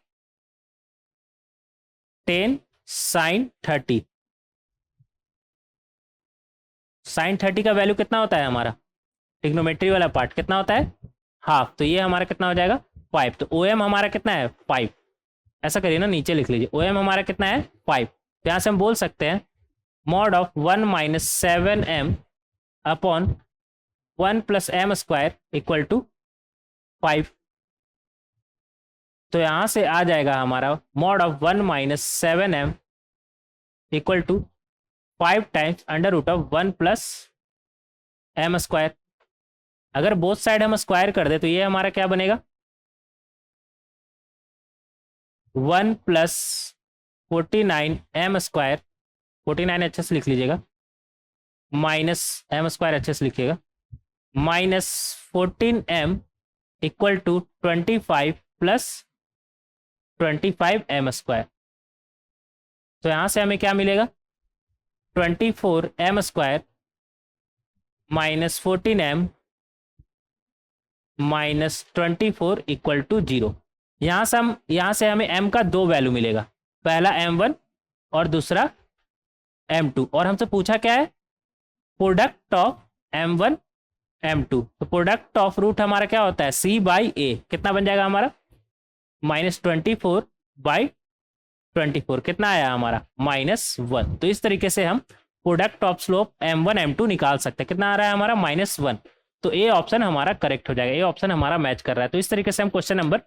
10 साइन 30। साइन 30 का वैल्यू कितना होता है हमारा ट्रिग्नोमेट्री वाला पार्ट कितना होता है हाफ। तो ये हमारा कितना हो जाएगा 5। तो ओ एम हमारा कितना है 5। ऐसा करिए ना नीचे लिख लीजिए ओ एम हमारा कितना है 5। तो यहाँ से हम बोल सकते हैं mod of 1 minus 7m upon 1 plus m square equal to 5। तो यहाँ से आ जाएगा हमारा mod of 1 minus 7m equal to 5 times under root of 1 plus m square. अगर बोथ साइड हम स्क्वायर कर दे तो ये हमारा क्या बनेगा 1 प्लस 49m स्क्वायर, 49 अच्छे से लिख लीजिएगा, माइनस m स्क्वायर अच्छे से लिखिएगा, minus 14m equal to 25 plus 25m²। तो यहां से हमें क्या मिलेगा, 24m² minus 14m minus 24 equal to 0। यहां से हमें m का दो वैल्यू मिलेगा, पहला m1 और दूसरा m2। और हमसे पूछा क्या है, प्रोडक्ट ऑफ m1 m2। तो प्रोडक्ट ऑफ रूट हमारा क्या होता है, c/a। कितना बन जाएगा हमारा, -24/24। कितना आया हमारा, -1। तो इस तरीके से हम product of slope m1 m2 निकाल सकते हैं। कितना आ रहा है हमारा, -1। तो ए ऑप्शन हमारा करेक्ट हो जाएगा, ए ऑप्शन हमारा मैच कर रहा है। तो इस तरीके से हम क्वेश्चन नंबर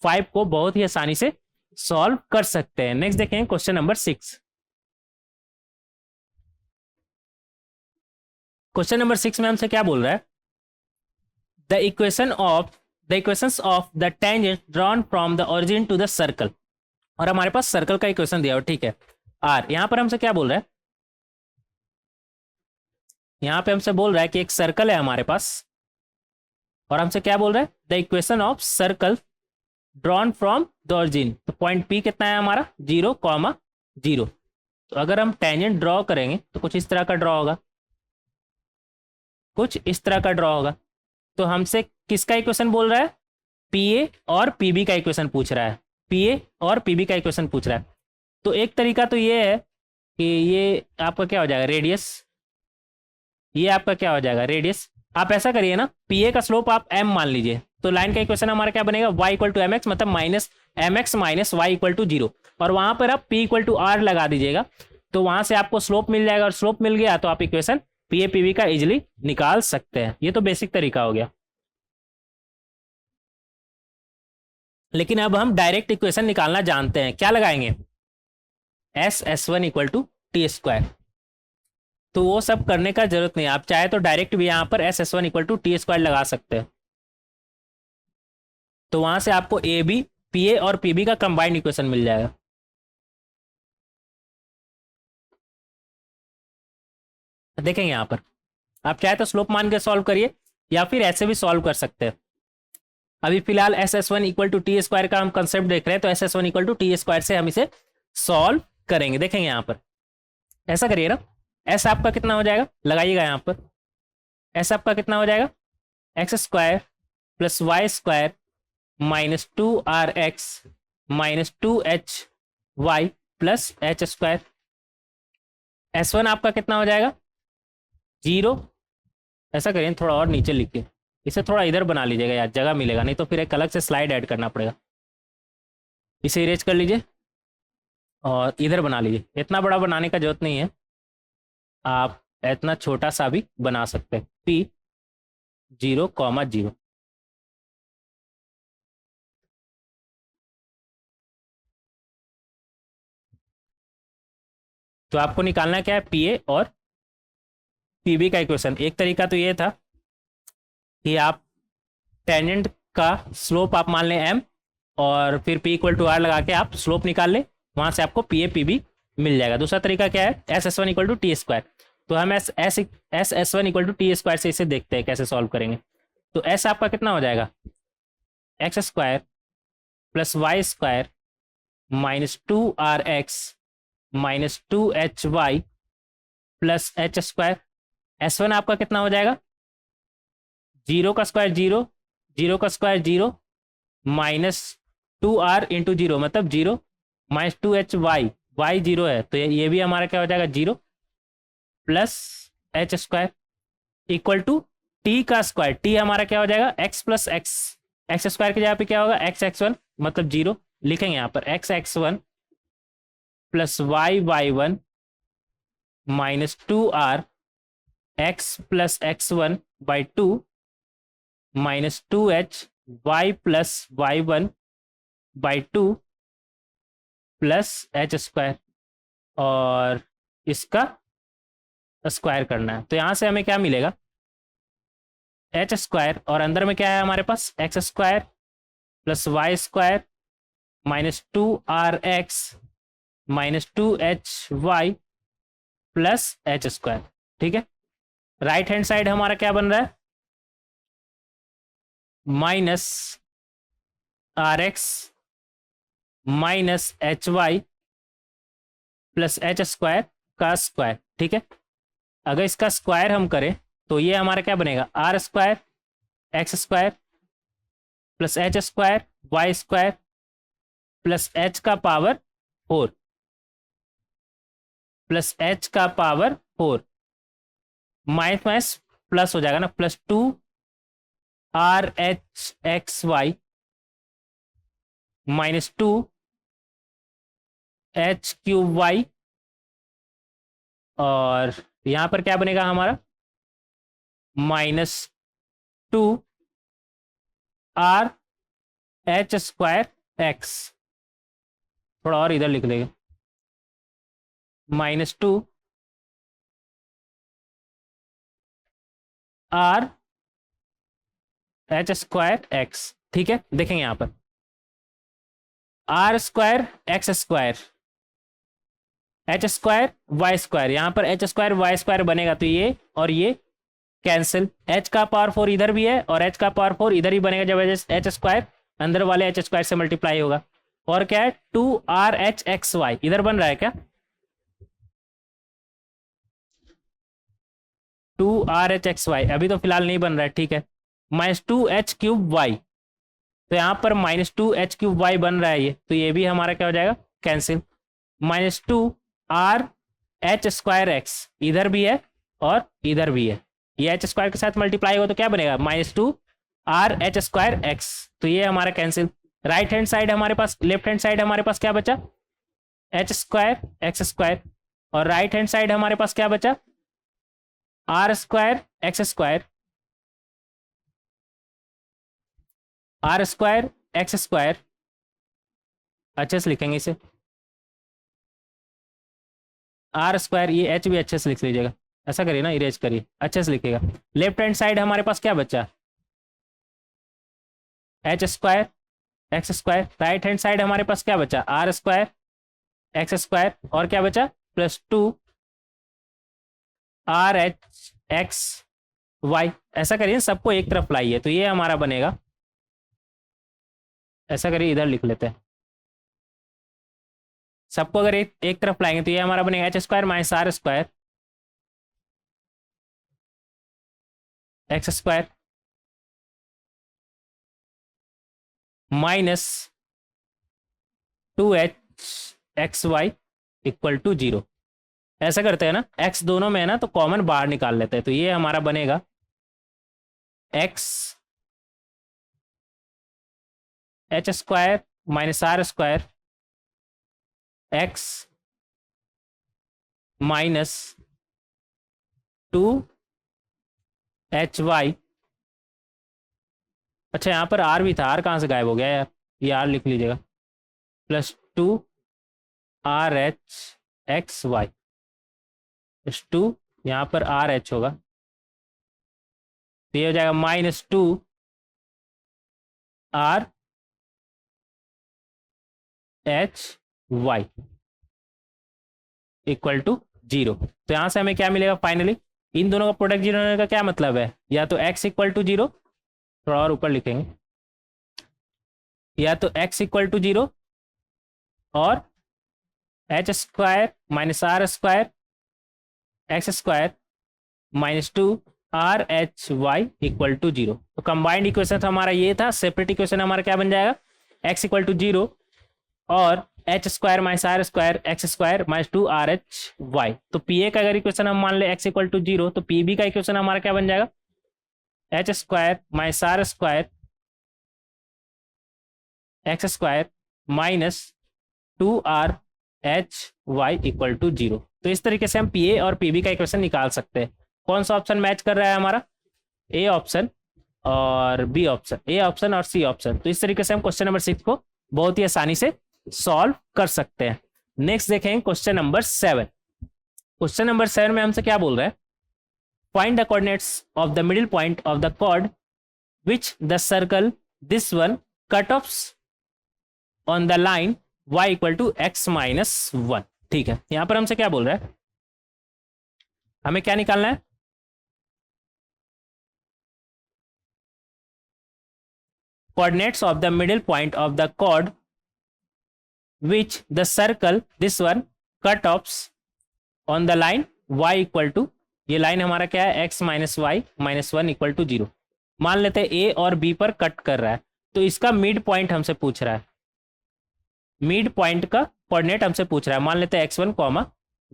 5 को बहुत ही आसानी से सॉल्व कर सकते हैं। नेक्स्ट देखेंगे क्वेश्चन नंबर 6। क्वेश्चन नंबर 6 में हमसे क्या बोल रहा है, the equations of the tangent drawn from the origin to the circle. और हमारे पास सर्कल का इक्वेशन दिया हो, ठीक है। आर यहां पर हमसे क्या बोल रहा है, यहां पे हमसे बोल रहा है कि एक सर्कल है हमारे पास, और हमसे क्या बोल रहा है, the equation of circle drawn from the origin. तो पॉइंट पी कितना है हमारा, 0,0। तो अगर हम टेंजेंट ड्रॉ करेंगे तो कुछ इस तरह का ड्रॉ होगा, कुछ इस तरह का ड्रॉ होगा। तो हमसे किसका इक्वेशन बोल रहा है, पी ए और पी बी का इक्वेशन पूछ रहा है, पी ए और पी बी का इक्वेशन पूछ रहा है। तो एक तरीका तो ये है कि ये आपका क्या हो जाएगा, रेडियस, ये आपका क्या हो जाएगा, रेडियस। आप ऐसा करिए ना, पी ए का स्लोप आप एम मान लीजिए, तो लाइन का इक्वेशन हमारा क्या बनेगा, y equal to m x, मतलब -mx minus y equal to 0। और वहां पर आप p इक्वल टू आर लगा दीजिएगा, तो वहां से आपको स्लोप मिल जाएगा, और स्लोप मिल गया तो आप equation P A P B का इजिली निकाल सकते हैं। ये तो बेसिक तरीका हो गया। लेकिन अब हम डायरेक्ट इक्वेशन निकालना जानते हैं, क्या लगाएंगे, s1 इक्वल टू t²। तो वो सब करने का जरूरत नहीं है, आप चाहे तो डायरेक्ट भी यहां पर s1 इक्वल टू t² लगा सकते हैं। तो वहां से आपको ए बी, पी ए और पी बी का कंबाइंड इक्वेशन मिल जाएगा। देखेंगे यहां पर, आप चाहे तो स्लोप मान के सॉल्व करिए, या फिर ऐसे भी सॉल्व कर सकते हैं। अभी फिलहाल s1 इक्वल टू t² का हम कंसेप्ट देख रहे हैं, तो s1 इक्वल टू t² से हम इसे सॉल्व करेंगे। देखेंगे यहां पर, ऐसा करिए ना, s आपका कितना हो जाएगा, लगाइएगा यहां पर, s आपका कितना हो जाएगा, x² plus y² minus 2rx minus 2hy plus h²। s1 आपका कितना हो जाएगा, 0। ऐसा करिए, थोड़ा और नीचे लिखिए, इसे थोड़ा इधर बना लीजिएगा यार, जगह मिलेगा नहीं तो फिर एक अलग से स्लाइड ऐड करना पड़ेगा। इसे इरेज कर लीजिए और इधर बना लीजिए। इतना बड़ा बनाने का जरूरत नहीं है, आप इतना छोटा सा भी बना सकते हैं, p 0,0। तो आपको निकालना क्या है, पी ए और पी बी का इक्वेशन। एक तरीका तो ये था कि आप टेंजेंट का स्लोप आप मान लें m, और फिर p इक्वल टू आर लगा के आप स्लोप निकाल लें, वहां से आपको पी ए पी बी मिल जाएगा। दूसरा तरीका क्या है, s1 इक्वल टू t²। तो हम s1 इक्वल टू t² से इसे देखते हैं कैसे सॉल्व करेंगे। तो s आपका कितना हो जाएगा, x² plus y² minus 2rx minus 2hy plus h²। s1 आपका कितना हो जाएगा, 0 का स्क्वायर 0, 0 का स्क्वायर 0 माइनस 2r इंटू 0 मतलब 0 माइनस 2hy, y 0 है तो ये भी हमारा क्या हो जाएगा, 0 plus h² equal to t का स्क्वायर। t हमारा क्या हो जाएगा, x प्लस x² की जगह पे क्या होगा, x(x1) मतलब 0। लिखेंगे यहाँ पर x(x1) plus y(y1) minus 2r x plus x1 by 2 minus 2h y plus y1 by 2 plus h², और इसका स्क्वायर करना है। तो यहां से हमें क्या मिलेगा, h² और अंदर में क्या है हमारे पास, x² plus y² minus 2rx minus 2hy plus h²। ठीक है, राइट हैंड साइड हमारा क्या बन रहा है, minus rx minus h y plus h square का स्क्वायर। ठीक है, अगर इसका स्क्वायर हम करें तो ये हमारा क्या बनेगा, r square x square plus h square y square plus h का पावर 4 प्लस एच का पावर 4, माइनस माइनस प्लस हो जाएगा ना, plus 2 r h x y minus 2 h cube y, और यहां पर क्या बनेगा हमारा, -2 आर एच स्क्वायर एक्स। थोड़ा और इधर लिख लेंगे, -2 आर एच स्क्वायर एक्स। ठीक है, देखेंगे यहां पर r square x square h square y square, यहां पर एच स्क्वायर वाई स्क्वायर बनेगा तो ये और ये कैंसिल, एच का पावर 4 इधर भी है और एच का पावर 4 इधर ही बनेगा, जब एच स्क्वायर अंदर वाले एच स्क्वायर से मल्टीप्लाई होगा। और क्या है, 2 आर एच एक्स वाई इधर बन रहा है क्या, 2 आर एच एक्स वाई अभी तो फिलहाल नहीं बन रहा है। ठीक है, -2 एच क्यूब वाई, तो यहाँ पर -2 एच क्यूब वाई बन रहा है ये, तो ये भी हमारा क्या हो जाएगा, cancel. -2 r H square x इधर भी है और इधर भी है, ये एच स्क्वायर के साथ मल्टीप्लाई होगा तो क्या बनेगा, -2 आर एच स्क्वायर एक्स, तो ये हमारा कैंसिल। राइट हैंड साइड हमारे पास, लेफ्ट हैंड साइड हमारे पास क्या बचा, एच स्क्वायर एक्स स्क्वायर, और राइट हैंड साइड हमारे पास क्या बचा, r square x square, r square x square, अच्छे से लिखेंगे इसे, आर स्क्वायर, ये एच भी अच्छे से लिख लीजिएगा, ऐसा करिए ना, इरेज करिए, अच्छे से लिखिएगा। लेफ्ट हैंड साइड हमारे पास क्या बचा, h square x square, right hand side हमारे पास क्या बचा, आर स्क्वायर एक्स स्क्वायर, और क्या बचा, +2 आर एच एक्स वाई। ऐसा करिए, सबको एक तरफ लाइए तो ये हमारा बनेगा, ऐसा करिए, इधर लिख लेते हैं, सबको अगर एक तरफ लाएंगे तो ये हमारा बनेगा h square minus r square x square -2h(x(y) = 0। ऐसा करते हैं ना, x दोनों में है ना तो कॉमन बाहर निकाल लेते हैं, तो ये हमारा बनेगा x h square minus r square x -2hy। अच्छा, यहाँ पर आर भी था, आर कहाँ से गायब हो गया यार, ये आर लिख लीजिएगा, +2 आर एच एक्स वाई, +2 यहाँ पर आर एच होगा, तो ये हो जाएगा -2 आर एच वाई = 0। तो यहाँ से हमें क्या मिलेगा फाइनली, इन दोनों का प्रोडक्ट 0 होने का क्या मतलब है, या तो x = 0, थोड़ा और ऊपर लिखेंगे, या तो x = 0 और h square minus r square x square -2 r h y = 0। तो कंबाइंड इक्वेशन हमारा ये था, सेपरेट इक्वेशन हमारा क्या बन जाएगा, x = 0 और h square minus r square x square -2 r h y. तो पी ए का अगर इक्वेशन हम मान ले x = 0, तो पी बी का इक्वेशन हमारा क्या बन जाएगा, h square minus r square x square -2 r h y = 0। तो इस तरीके से हम पी ए और पी बी का इक्वेशन निकाल सकते हैं। कौन सा ऑप्शन मैच कर रहा है हमारा, ए ऑप्शन और बी ऑप्शन, ए ऑप्शन और सी ऑप्शन। तो इस तरीके से हम क्वेश्चन नंबर 6 को बहुत ही आसानी से सॉल्व कर सकते हैं। नेक्स्ट देखें क्वेश्चन नंबर 7। क्वेश्चन नंबर 7 में हमसे क्या बोल रहा है, find the coordinates of the middle point of the chord which the circle this one cut offs on the line y = x - 1। ठीक है, यहां पर हमसे क्या बोल रहा है, हमें क्या निकालना है, coordinates of the middle point of the chord which the circle this one cut offs on the line y equal to, ये लाइन हमारा क्या है, x minus y minus one equal to zero. मान लेते हैं a और b पर कट कर रहा है, तो इसका मिड पॉइंट हमसे पूछ रहा है, मिड पॉइंट का कोऑर्डिनेट हमसे पूछ रहा है। मान लेते हैं x1 कॉमा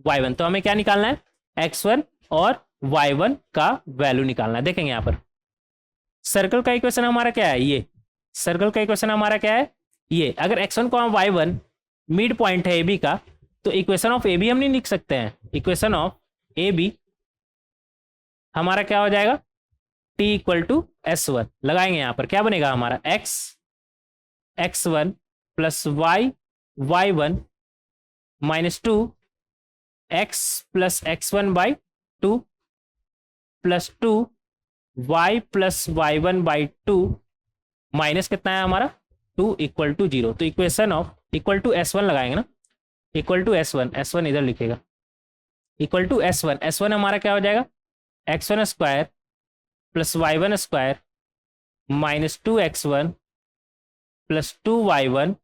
y1, तो हमें क्या निकालना है, x1 और y1 का वैल्यू निकालना है। देखेंगे यहाँ पर सर्कल का इक्वेशन हमारा क्या है, ये सर्कल का इक्वेशन हमारा क्या है, ये अगर x1 comma y1 mid point है ab का, तो इक्वेशन ऑफ ab हम नहीं लिख सकते हैं। इक्वेशन ऑफ ab हमारा क्या हो जाएगा, t इक्वल टू s1 लगाएंगे यहाँ पर, क्या बनेगा हमारा x x1 plus y y1 minus two x plus x1 by two plus two y plus y1 by two minus कितना है हमारा 2 इक्वल टू जीरो। तो equation of equal to s1 लगाएंगे ना, इक्वल टू s1 इधर लिखेगा, equal to s1 हमारा क्या हो जाएगा, x1 square plus y1 square minus 2x1 plus 2y1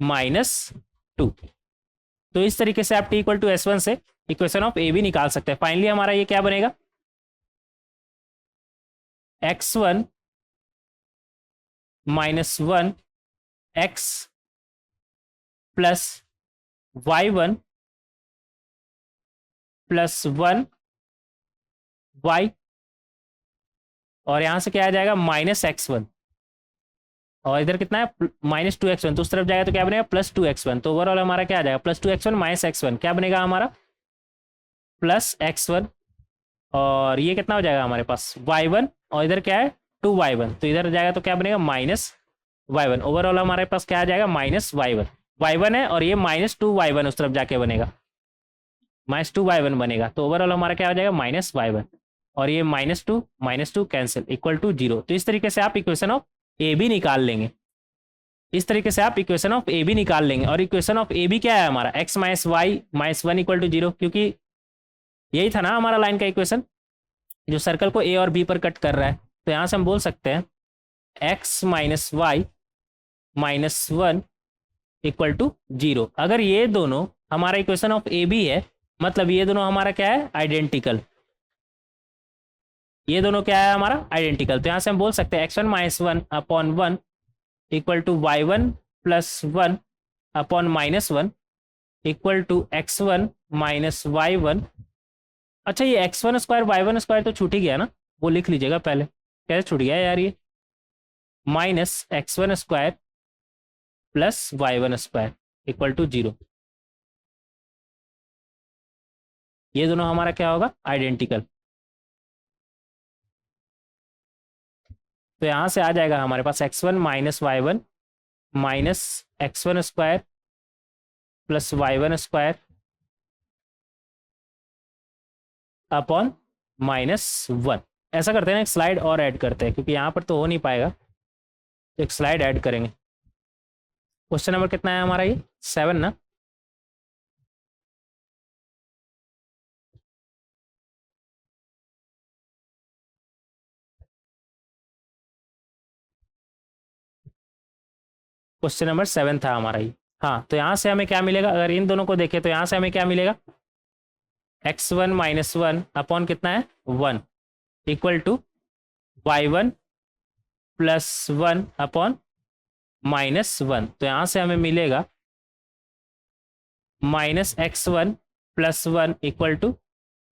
minus 2। तो इस तरीके से आप t इक्वल टू s1 से इक्वेशन ऑफ a भी निकाल सकते हैं। फाइनली हमारा ये क्या बनेगा, x1 minus 1 x plus y1 plus 1 y, और यहां से क्या आ जाएगा माइनस x1, और इधर कितना है माइनस 2x1, तो उस तरफ जाएगा तो क्या बनेगा प्लस 2x1। तो ओवरऑल हमारा क्या आ जाएगा प्लस 2x1 माइनस x1, क्या बनेगा हमारा प्लस x1, और ये कितना हो जाएगा हमारे पास y1, और इधर क्या है 2y1, तो इधर जाएगा तो क्या बनेगा माइनस y1। ओवरऑल हमारे पास क्या आ जाएगा माइनस y1 है, और ये माइनस 2y1 उस तरफ जाके बनेगा, माइनस 2y1 बनेगा। तो ओवरऑल हमारा क्या हो जाएगा माइनस y1, और ये minus two cancel equal to zero. तो इस तरीके से आप इक्वेशन ऑफ ए बी निकाल लेंगे, इस तरीके से आप इक्वेशन ऑफ ए बी निकाल लेंगे। और इक्वेशन ऑफ ए बी क्या है हमारा, x minus y minus one equal to zero, क्योंकि यही था ना हमारा लाइन का इक्वेशन जो सर्कल को ए और बी पर कट कर रहा है। तो यहाँ से हम बोल सकते हैं x minus y minus one equal to zero. अगर ये दोनों हमारा इक्वेशन ऑफ ए बी है, मतलब ये दोनों हमारा क्या है आइडेंटिकल, ये दोनों क्या है हमारा आइडेंटिकल। तो यहाँ से हम बोल सकते हैं x1 minus one upon one equal to y1 plus one upon minus one equal to x1 minus y1। अच्छा ये x1 स्क्वायर y1 स्क्वायर तो छूट ही गया ना, वो लिख लीजिएगा पहले, कैसे छूट गया यार ये, minus x1 square plus y1 square equal to zero. ये दोनों हमारा क्या होगा आइडेंटिकल। तो यहां से आ जाएगा हमारे पास x1 minus y1 minus x1 square plus y1 square upon minus one. ऐसा करते हैं एक स्लाइड और ऐड करते हैं, क्योंकि यहाँ पर तो हो नहीं पाएगा, तो एक स्लाइड ऐड करेंगे। क्वेश्चन नंबर कितना है हमारा, ये 7 ना। क्वेश्चन नंबर 7 था हमारा ये। हाँ, तो यहाँ से हमें क्या मिलेगा, अगर इन दोनों को देखें तो यहाँ से हमें क्या मिलेगा, x1 माइनस वन अपॉन कितना है 1 equal to y1 plus one upon minus one. तो यहाँ से हमें मिलेगा minus x1 plus one equal to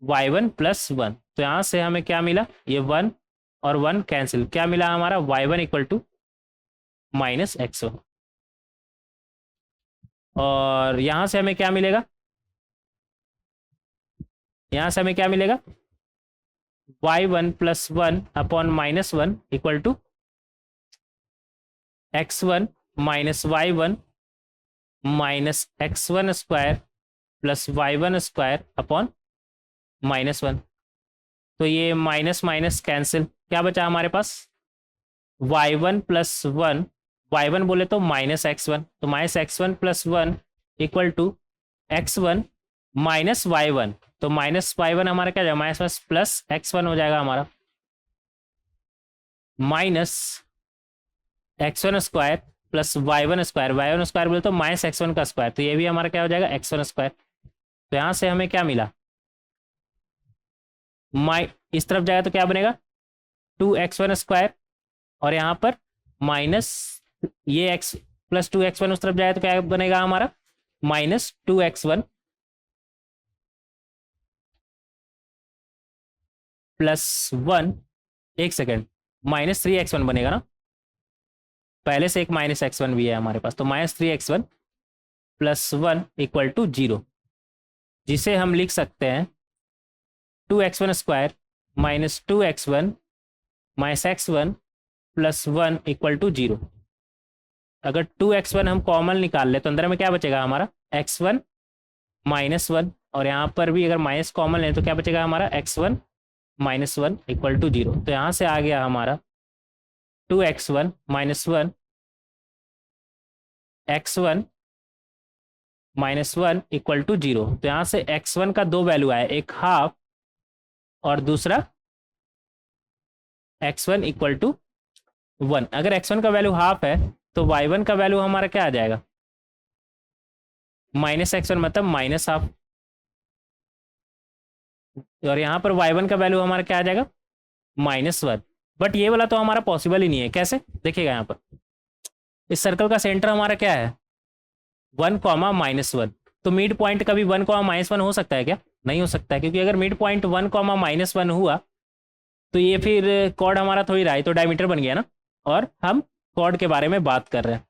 y1 plus one. तो यहाँ से हमें क्या मिला, ये 1 और 1 कैंसिल, क्या मिला हमारा y1 equal to minus x1। और यहाँ से हमें क्या मिलेगा, यहाँ से हमें क्या मिलेगा y1 plus one upon minus one equal to x1 minus y1 minus x1 square plus y1 square upon minus one. तो ये माइनस माइनस कैंसिल, क्या बचा हमारे पास y1 प्लस वन, y1 बोले तो माइनस x1, तो minus x1 plus one equal to x1 minus y1, तो minus y1 हमारा क्या जाएगा माइनस प्लस x1 हो जाएगा हमारा, minus x1 square plus y1 square बोले तो माइनस x1 का स्क्वायर, तो ये भी हमारा क्या हो जाएगा x1 स्क्वायर। तो यहाँ से हमें क्या मिला, इस तरफ जाएगा तो क्या बनेगा 2x1 स्क्वायर, और यहाँ पर माइनस ये x प्लस 2x1 उस तरफ जाए तो क्या बनेगा हमारा माइनस 2x1 प्लस 1, एक सेकेंड, माइनस 3x1 बनेगा ना, पहले से एक माइनस x1 भी है हमारे पास, तो minus 3x1 plus 1 equal to 0, जिसे हम लिख सकते हैं 2x1 square minus 2x1 minus x1 plus 1 equal to 0। अगर 2x1 हम कॉमन निकाल ले तो अंदर में क्या बचेगा हमारा x1 माइनस 1, और यहाँ पर भी अगर माइनस कॉमन ले तो क्या बचेगा हमारा x1 माइनस 1 इक्वल टू 0। तो यहाँ से आ गया हमारा 2x1 minus 1 x1 minus 1 equal to 0। तो यहाँ से x1 का दो वैल्यू आया, एक हाफ और दूसरा x1 इक्वल टू 1। अगर x1 का वैल्यू हाफ है तो y1 का वैल्यू हमारा क्या आ जाएगा माइनस x1 मतलब माइनस हाफ, और यहाँ पर y1 का वैल्यू हमारा क्या आ जाएगा माइनस 1। बट ये वाला तो हमारा पॉसिबल ही नहीं है, कैसे देखिएगा यहाँ पर इस सर्कल का सेंटर हमारा क्या है 1 कॉमा माइनस 1, तो मिड पॉइंट कभी 1 कॉमा माइनस 1 हो सकता है क्या, नहीं हो सकता है, क्योंकि अगर मिड पॉइंट 1 कॉमा माइनस 1 हुआ तो ये फिर कॉर्ड हमारा थोड़ी रहा है, तो डायमीटर बन गया ना, और हम कॉर्ड के बारे में बात कर रहे हैं,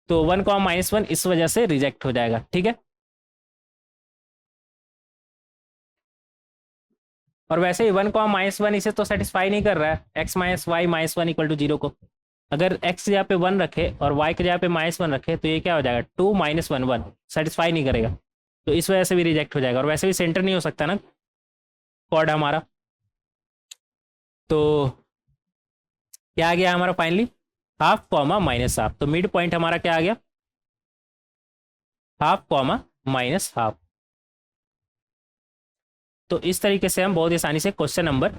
तो 1 कॉमा माइनस 1 इस वजह से रिजेक्ट हो जाएगा। ठीक है, और वैसे ही 1 कॉमा माइनस 1 इसे तो सेटिस्फाई नहीं कर रहा है, x minus y minus 1 equal to 0 को, अगर x की जगह पे 1 रखे और y की जगह पे माइनस 1 रखे तो ये क्या हो जाएगा 2 माइनस 1 1, सेटिस्फाई नहीं करेगा, तो इस वजह से भी रिजेक्ट हो जाएगा, और वैसे भी सेंटर नहीं हो सकता ना कॉर्ड हमारा। तो क्या आ गया हमारा finally half comma minus half, तो मिड पॉइंट हमारा क्या आ गया हाफ कॉमा माइनस हाफ। तो इस तरीके से हम बहुत आसानी से क्वेश्चन नंबर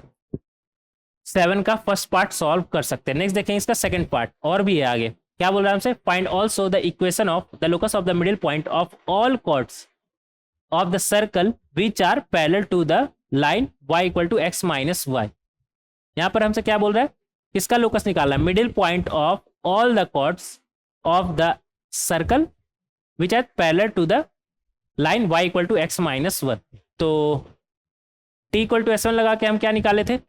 7 का फर्स्ट पार्ट सॉल्व कर सकते हैं। नेक्स्ट देखेंगे इसका सेकंड पार्ट, और भी है आगे, क्या बोल रहा है हमसे, find also the equation of the locus of the middle point of all chords of the circle which are parallel to the line y equal to x minus y. यहाँ पर हमसे क्या बोल रहा है, किसका लोकस निकालना है, middle point of all the chords of the circle which are parallel to the line y equal to x minus 1। तो t इक्वल टू s1 लगा के हम क्या निकाले थे,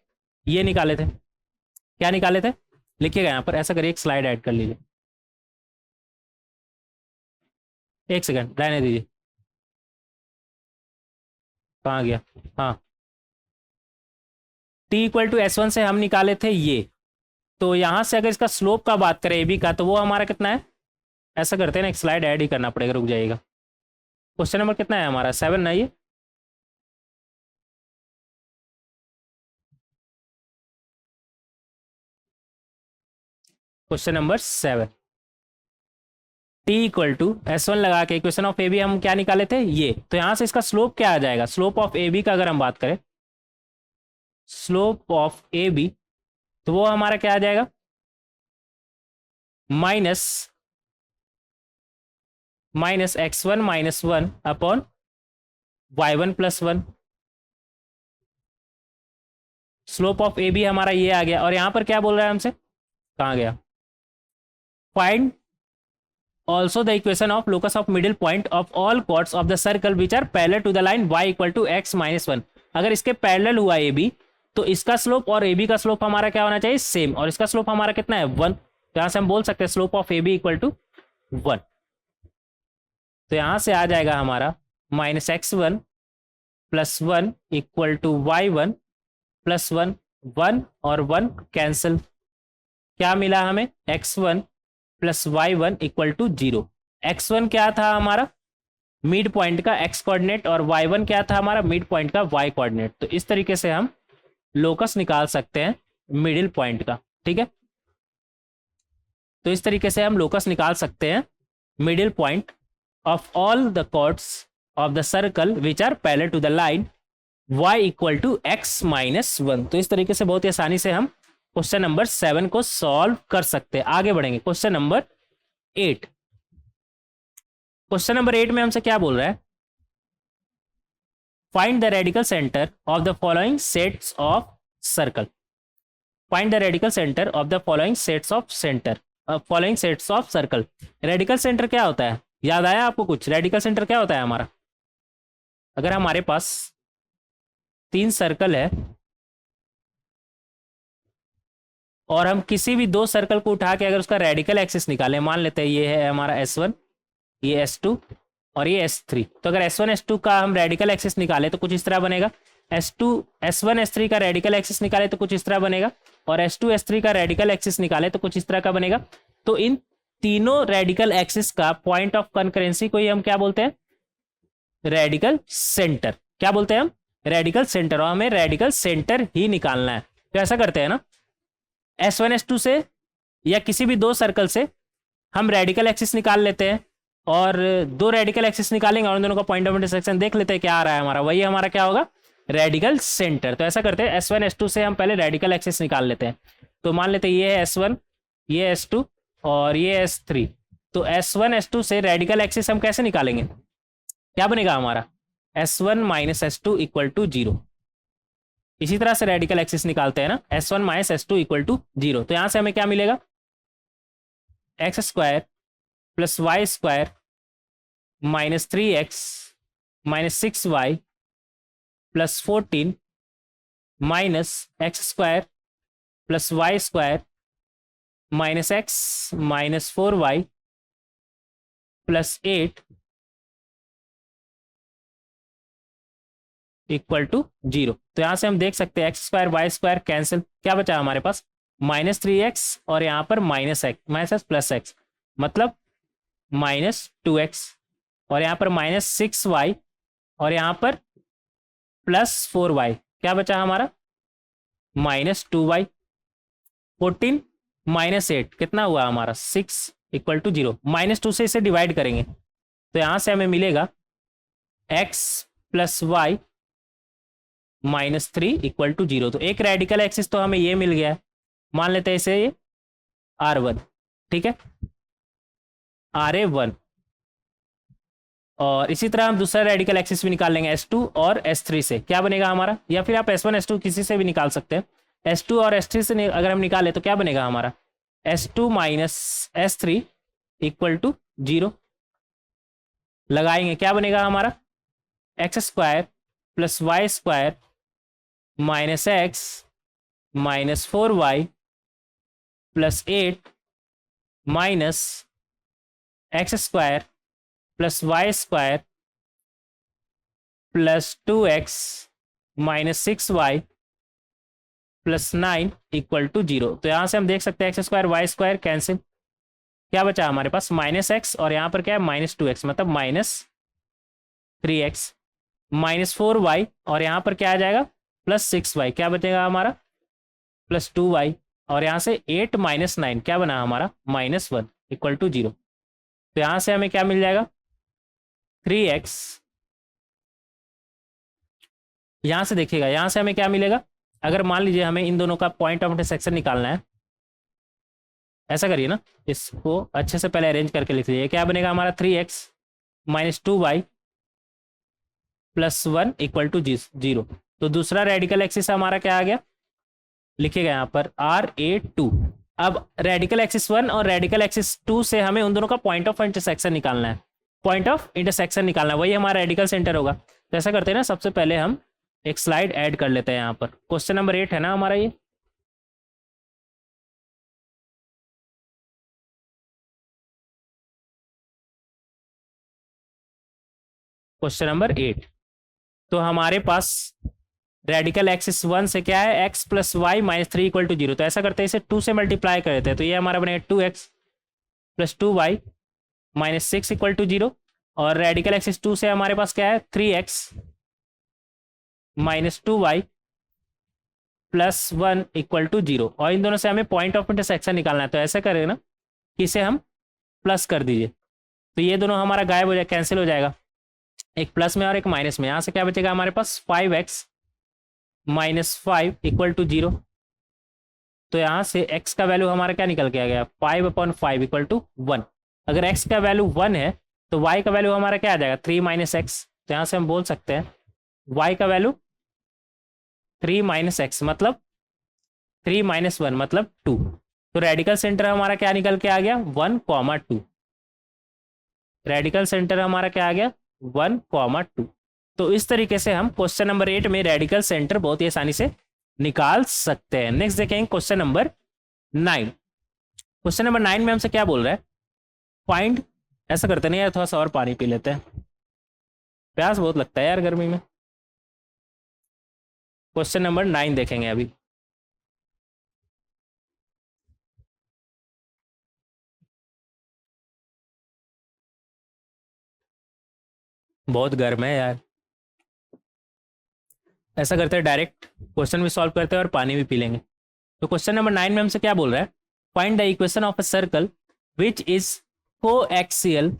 ये निकाले थे, क्या निकाले थे लिखिएगा यहाँ पर, ऐसा करिए एक स्लाइड ऐड कर लीजिए, एक सेकंड रहने दीजिए, कहाँ गया, हाँ t इक्वल टू s1 से हम निकाले थे ये, तो यहाँ से अगर इसका स्लोप का बात करें ab का तो वो हमारा कितना है, ऐसा करते हैं ना एक स्लाइड ऐड ही करना पड़ेगा, रुक जाइएगा, क्वेश्चन नंबर कितना है हमारा 7 ना, ये question number 7, t equal to s1 लगा के इक्वेशन ऑफ ए बी हम क्या निकाले थे ये, तो यहां से इसका स्लोप क्या आ जाएगा, स्लोप ऑफ ए बी का अगर हम बात करें स्लोप ऑफ ए बी तो वो हमारा क्या आ जाएगा minus x1 minus 1 upon y1 plus 1। Slope of A B हमारा ये आ गया, और यहां पर क्या बोल रहा है हमसे, कहाँ गया, find also the equation of locus of middle point of all chords of the circle which are parallel to the line y equal to x minus 1। अगर इसके पैरेलल हुआ ए बी तो इसका स्लोप और ए बी का slope हमारा क्या होना चाहिए सेम, और इसका स्लोप हमारा कितना है 1, तो यहां से हम बोल सकते हैं slope of A B equal to 1। तो यहां से आ जाएगा हमारा minus x1 plus 1 equal to y1 plus 1, 1 और 1 कैंसिल, क्या मिला हमें x1 plus y1 equal to 0। x1 क्या था हमारा मिड पॉइंट का x कोऑर्डिनेट, और y1 क्या था हमारा मिड पॉइंट का y कोऑर्डिनेट। तो इस तरीके से हम लोकस निकाल सकते हैं मिडिल पॉइंट का, ठीक है, तो इस तरीके से हम लोकस निकाल सकते हैं middle point of all the chords of the circle which are parallel to the line y equal to x minus 1। तो इस तरीके से बहुत ही आसानी से हम क्वेश्चन नंबर 7 को सॉल्व कर सकते हैं। आगे बढ़ेंगे क्वेश्चन नंबर 8। क्वेश्चन नंबर 8 में हमसे क्या बोल रहा है, find the radical centre of the following sets of circle. Find the radical centre of the following sets of following sets of circle. Radical centre क्या होता है, याद आया आपको कुछ? रेडिकल सेंटर क्या होता है हमारा, अगर हमारे पास 3 सर्कल है और हम किसी भी 2 सर्कल को उठा के अगर उसका रेडिकल एक्सिस निकालें, मान लेते हैं ये है हमारा S1, ये S2 और ये S3, तो अगर S1 S2 का हम रेडिकल एक्सिस निकाले तो कुछ इस तरह बनेगा। S1 S3 का रेडिकल एक्सिस निकाले तो कुछ इस तरह बनेगा, और S2 S3 का रेडिकल एक्सिस निकाले तो कुछ इस तरह का बनेगा। तो इन तीनों रेडिकल एक्सिस का पॉइंट ऑफ कॉन्करेंसी को ही हम क्या बोलते हैं, रेडिकल सेंटर। क्या बोलते हैं हम, रेडिकल सेंटर। और हमें रेडिकल सेंटर ही निकालना है। तो ऐसा करते हैं ना, S1 S2 से या किसी भी 2 सर्कल से हम रेडिकल एक्सिस निकाल लेते हैं, और 2 रेडिकल एक्सिस निकालेंगे और उन दोनों का पॉइंट ऑफ इंटरसेक्शन देख लेते हैं क्या आ रहा है हमारा, वही हमारा क्या होगा, रेडिकल सेंटर। तो ऐसा करते हैं, S1 S2 से हम पहले रेडिकल एक्सिस निकाल लेते हैं। तो मान लेते हैं ये है S1, ये S2 और ये S3। तो S1 S2 से रेडिकल एक्सिस हम कैसे निकालेंगे, क्या बनेगा हमारा, S1 minus S2 equal to 0। इसी तरह से रेडिकल एक्सिस निकालते हैं ना, S1 minus S2 equal to 0। तो यहां से हमें क्या मिलेगा, x square plus Y square minus 3x minus 6y plus 14 minus x square plus Y square minus x minus 4y plus 8 equal to 0। तो यहां से हम देख सकते हैं x square y square cancel, क्या बचा हमारे पास, -3x और यहाँ पर माइनस प्लस एक्स, मतलब -2x, और यहाँ पर -6y और यहाँ पर +4y, क्या बचा हमारा, -2y। 14 -8 कितना हुआ हमारा, 6 इक्वल टू 0। -2 से इसे डिवाइड करेंगे तो यहाँ से हमें मिलेगा x plus y -3 equal to 0। तो एक रेडिकल एक्सिस तो हमें ये मिल गया है, मान लेते हैं इसे ये R1, ठीक है, RA1। और इसी तरह हम दूसरा रेडिकल एक्सिस भी निकाल लेंगे S2 और S3 से, क्या बनेगा हमारा, या फिर आप S1 S2 किसी से भी निकाल सकते हैं। S2 और S3 से अगर हम निकालें तो क्या बनेगा हमारा, S2 minus S3 equal to 0। लगाएंगे, क्या बनेगा हमारा, x square plus Y square minus x minus 4y plus 8 minus x square plus Y square plus 2x minus 6y plus 9 equal to 0। तो यहाँ से हम देख सकते हैं x square y square cancel, क्या बचा हमारे पास, -x और यहाँ पर क्या है -2x, मतलब -3x माइनस 4y और यहाँ पर क्या आ जाएगा +6y, क्या बचेगा हमारा +2y, और यहाँ से 8 माइनस 9 क्या बना हमारा -1 इक्वल टू 0। तो यहाँ से हमें क्या मिल जाएगा 3x। यहाँ से देखिएगा, यहाँ से हमें क्या मिलेगा, अगर मान लीजिए हमें इन दोनों का पॉइंट ऑफ इंटरसेक्शन निकालना है, ऐसा करिए ना, इसको अच्छे से पहले अरेंज करके लिख लीजिए, क्या बनेगा हमारा 3x minus 2y plus 1 equal to 0। तो दूसरा रेडिकल एक्सिस हमारा क्या आ गया, लिखिएगा यहाँ पर RA2। अब रेडिकल एक्सिस 1 और रेडिकल एक्सिस 2 से हमें उन दोनों का पॉइंट ऑफ इंटरसेक्शन निकालना है, पॉइंट ऑफ इंटरसेक्शन निकालना है, वही हमारा रेडिकल सेंटर होगा। तो ऐसा करते हैं ना, सबसे पहले हम एक स्लाइड ऐड कर लेते हैं यहाँ पर। क्वेश्चन नंबर 8 है ना हमारा ये, क्वेश्चन नंबर 8। तो हमारे पास रेडिकल एक्सिस 1 से क्या है, x plus y minus 3 equal to 0। तो ऐसा करते हैं, इसे 2 से मल्टीप्लाई कर देते हैं, तो ये हमारा बनेगा 2x plus 2y minus 6 equal to 0। और रेडिकल एक्सिस 2 से हमारे पास क्या है 3x minus 2y plus 1 equal to 0। और इन दोनों से हमें पॉइंट ऑफ इंटरसेक्शन निकालना है, तो ऐसा करेंगे ना कि इसे हम प्लस कर दीजिए, तो ये दोनों हमारा गायब हो जाए, कैंसिल हो जाएगा, एक प्लस में और एक माइनस में। यहाँ से क्या बचेगा हमारे पास 5x माइनस 5 इक्वल टू 0। तो यहाँ से x का वैल्यू हमारा क्या निकल के आ गया, 5/5 इक्वल टू 1। अगर x का वैल्यू 1 है तो y का वैल्यू हमारा क्या आ जाएगा 3 माइनस एक्स। तो यहाँ से हम बोल सकते हैं y का वैल्यू 3 माइनस एक्स मतलब 3 माइनस 1 मतलब 2। तो रेडिकल सेंटर हमारा क्या निकल के आ गया 1,2। रेडिकल सेंटर हमारा क्या आ गया 1,2। तो इस तरीके से हम क्वेश्चन नंबर 8 में रेडिकल सेंटर बहुत ही आसानी से निकाल सकते हैं। नेक्स्ट देखेंगे क्वेश्चन नंबर 9। क्वेश्चन नंबर 9 में हमसे क्या बोल रहा है फाइंड, ऐसा करते नहीं यार, थोड़ा सा और पानी पी लेते हैं, प्यास बहुत लगता है यार गर्मी में। क्वेश्चन नंबर 9 देखेंगे अभी। बहुत गर्म है यार, ऐसा करते हैं डायरेक्ट क्वेश्चन भी सॉल्व करते हैं और पानी भी पी लेंगे। तो क्वेश्चन नंबर 9 में हमसे क्या बोल रहा है find the equation of a circle which is coaxial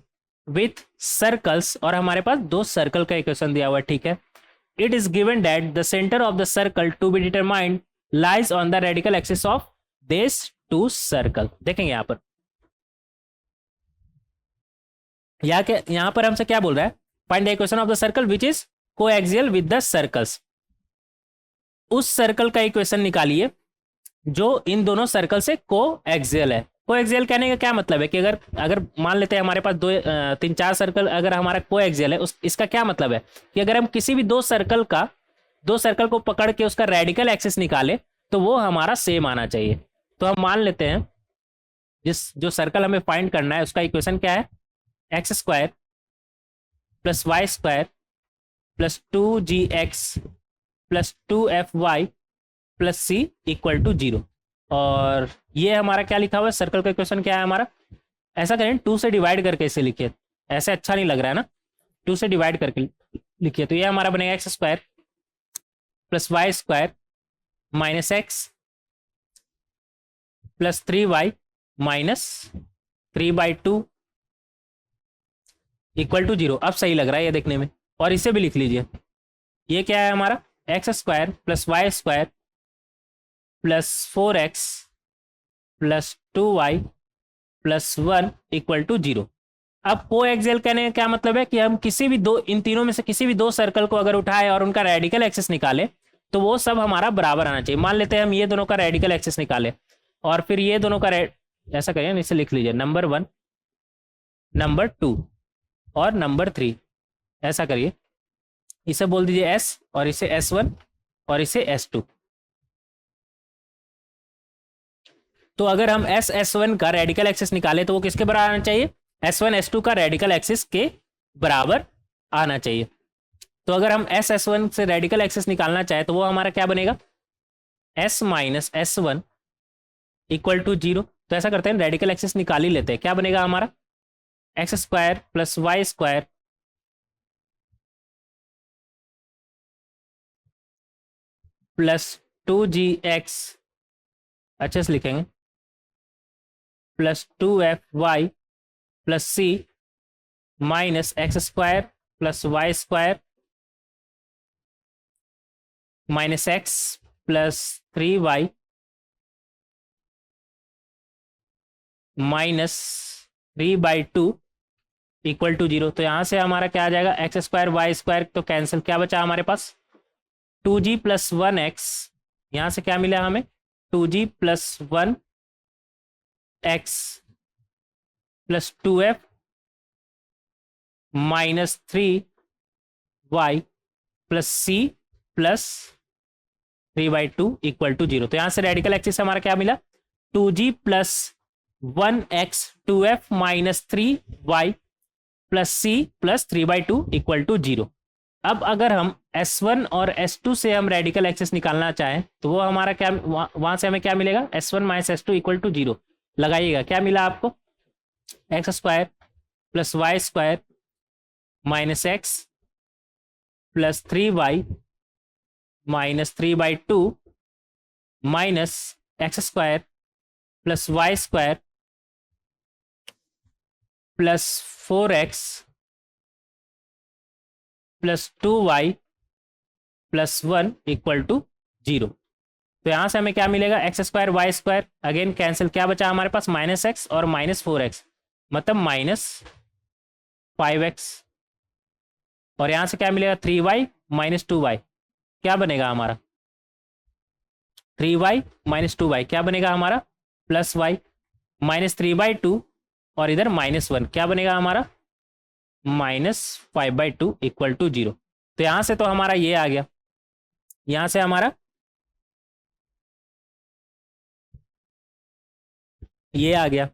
with circles, और हमारे पास दो सर्कल का इक्वेशन दिया हुआ है, ठीक है। It is given that the centre of the circle to be determined lies on the radical axis of this two circle. देखेंगे यहाँ पर, यहाँ पर हमसे क्या बोल रहा है find the equation of the circle which is coaxial with the circles. उस सर्कल का इक्वेशन निकालिए जो इन दोनों सर्कल से कोएक्सियल है। कोएक्सियल कहने का क्या मतलब है कि अगर अगर मान लेते हैं हमारे पास 2-3-4 सर्कल अगर हमारा कोएक्सियल है, इसका क्या मतलब है कि अगर हम किसी भी दो सर्कल को पकड़ के उसका रेडिकल एक्सिस निकाले तो वो हमारा सेम आना चाहिए। तो हम मान लेते हैं जो सर्कल हमें फाइंड करना है उसका इक्वेशन क्या है x² + y² + 2gx + 2fy + c = 0। और ये हमारा क्या लिखा हुआ है सर्कल का इक्वेशन क्या है हमारा, ऐसा करें 2 से डिवाइड करके इसे लिखिए, ऐसे अच्छा नहीं लग रहा है ना, 2 से डिवाइड करके लिखिए। तो ये हमारा बनेगा x² + y² - x + 3y - 3/2 = 0। अब सही लग रहा है ये देखने में। और इसे भी लिख लीजिए, ये क्या है हमारा x² + y² + 4x + 2y + 1 = 0। अब कोएक्सियल कहने का क्या मतलब है कि हम किसी भी इन तीनों में से किसी भी दो सर्कल को अगर उठाए और उनका रेडिकल एक्सिस निकाले तो वो सब हमारा बराबर आना चाहिए। मान लेते हैं हम ये दोनों का रेडिकल एक्सिस निकाले और फिर ये दोनों का ऐसा करिए, इसे लिख लीजिए नंबर 1, नंबर 2 और नंबर 3, ऐसा करिए, इसे बोल दीजिए S और इसे S1 और इसे S2। तो अगर हम S1 का रेडिकल एक्सिस निकाले तो वो किसके बराबर आना चाहिए S1 S2 का रेडिकल एक्सिस के बराबर आना चाहिए। तो अगर हम S1 से रेडिकल एक्सिस निकालना चाहे तो वो हमारा क्या बनेगा S - S1 = 0। तो ऐसा करते हैं रेडिकल एक्सिस निकाल ही लेते हैं, क्या बनेगा हमारा x² + y² + 2gx, अच्छे से लिखेंगे, + 2fy + c - x² + y² - x + 3y - 3/2 = 0। तो यहाँ से हमारा क्या आ जाएगा x² y² तो कैंसिल, क्या बचा हमारे पास 2g + 1x, यहाँ से क्या मिला हमें 2g + 1x + 2f - 3y + c + 3/2 = 0। तो यहाँ से रेडिकल एक्सिस हमारा क्या मिला 2g + 1x 2f - 3y + c + 3/2 = 0। अब अगर हम S1 और S2 से हम रेडिकल एक्सिस निकालना चाहें तो वो हमारा क्या वहां से हमें क्या मिलेगा S1 - S2 = 0 लगाइएगा, क्या मिला आपको x² + y² - x + 3y - 3/2 - x² + y² + 4x + 2y + 1 = 0। तो यहाँ से हमें क्या मिलेगा x² y² अगेन कैंसिल, क्या बचा हमारे पास -x और -4x, मतलब -5x, और यहाँ से क्या मिलेगा 3y - 2y, क्या बनेगा हमारा 3y - 2y क्या बनेगा हमारा +y, -3/2 और इधर -1 क्या बनेगा हमारा -5/2 = 0। तो यहाँ से तो हमारा ये आ गया, यहाँ से हमारा ये आ गया।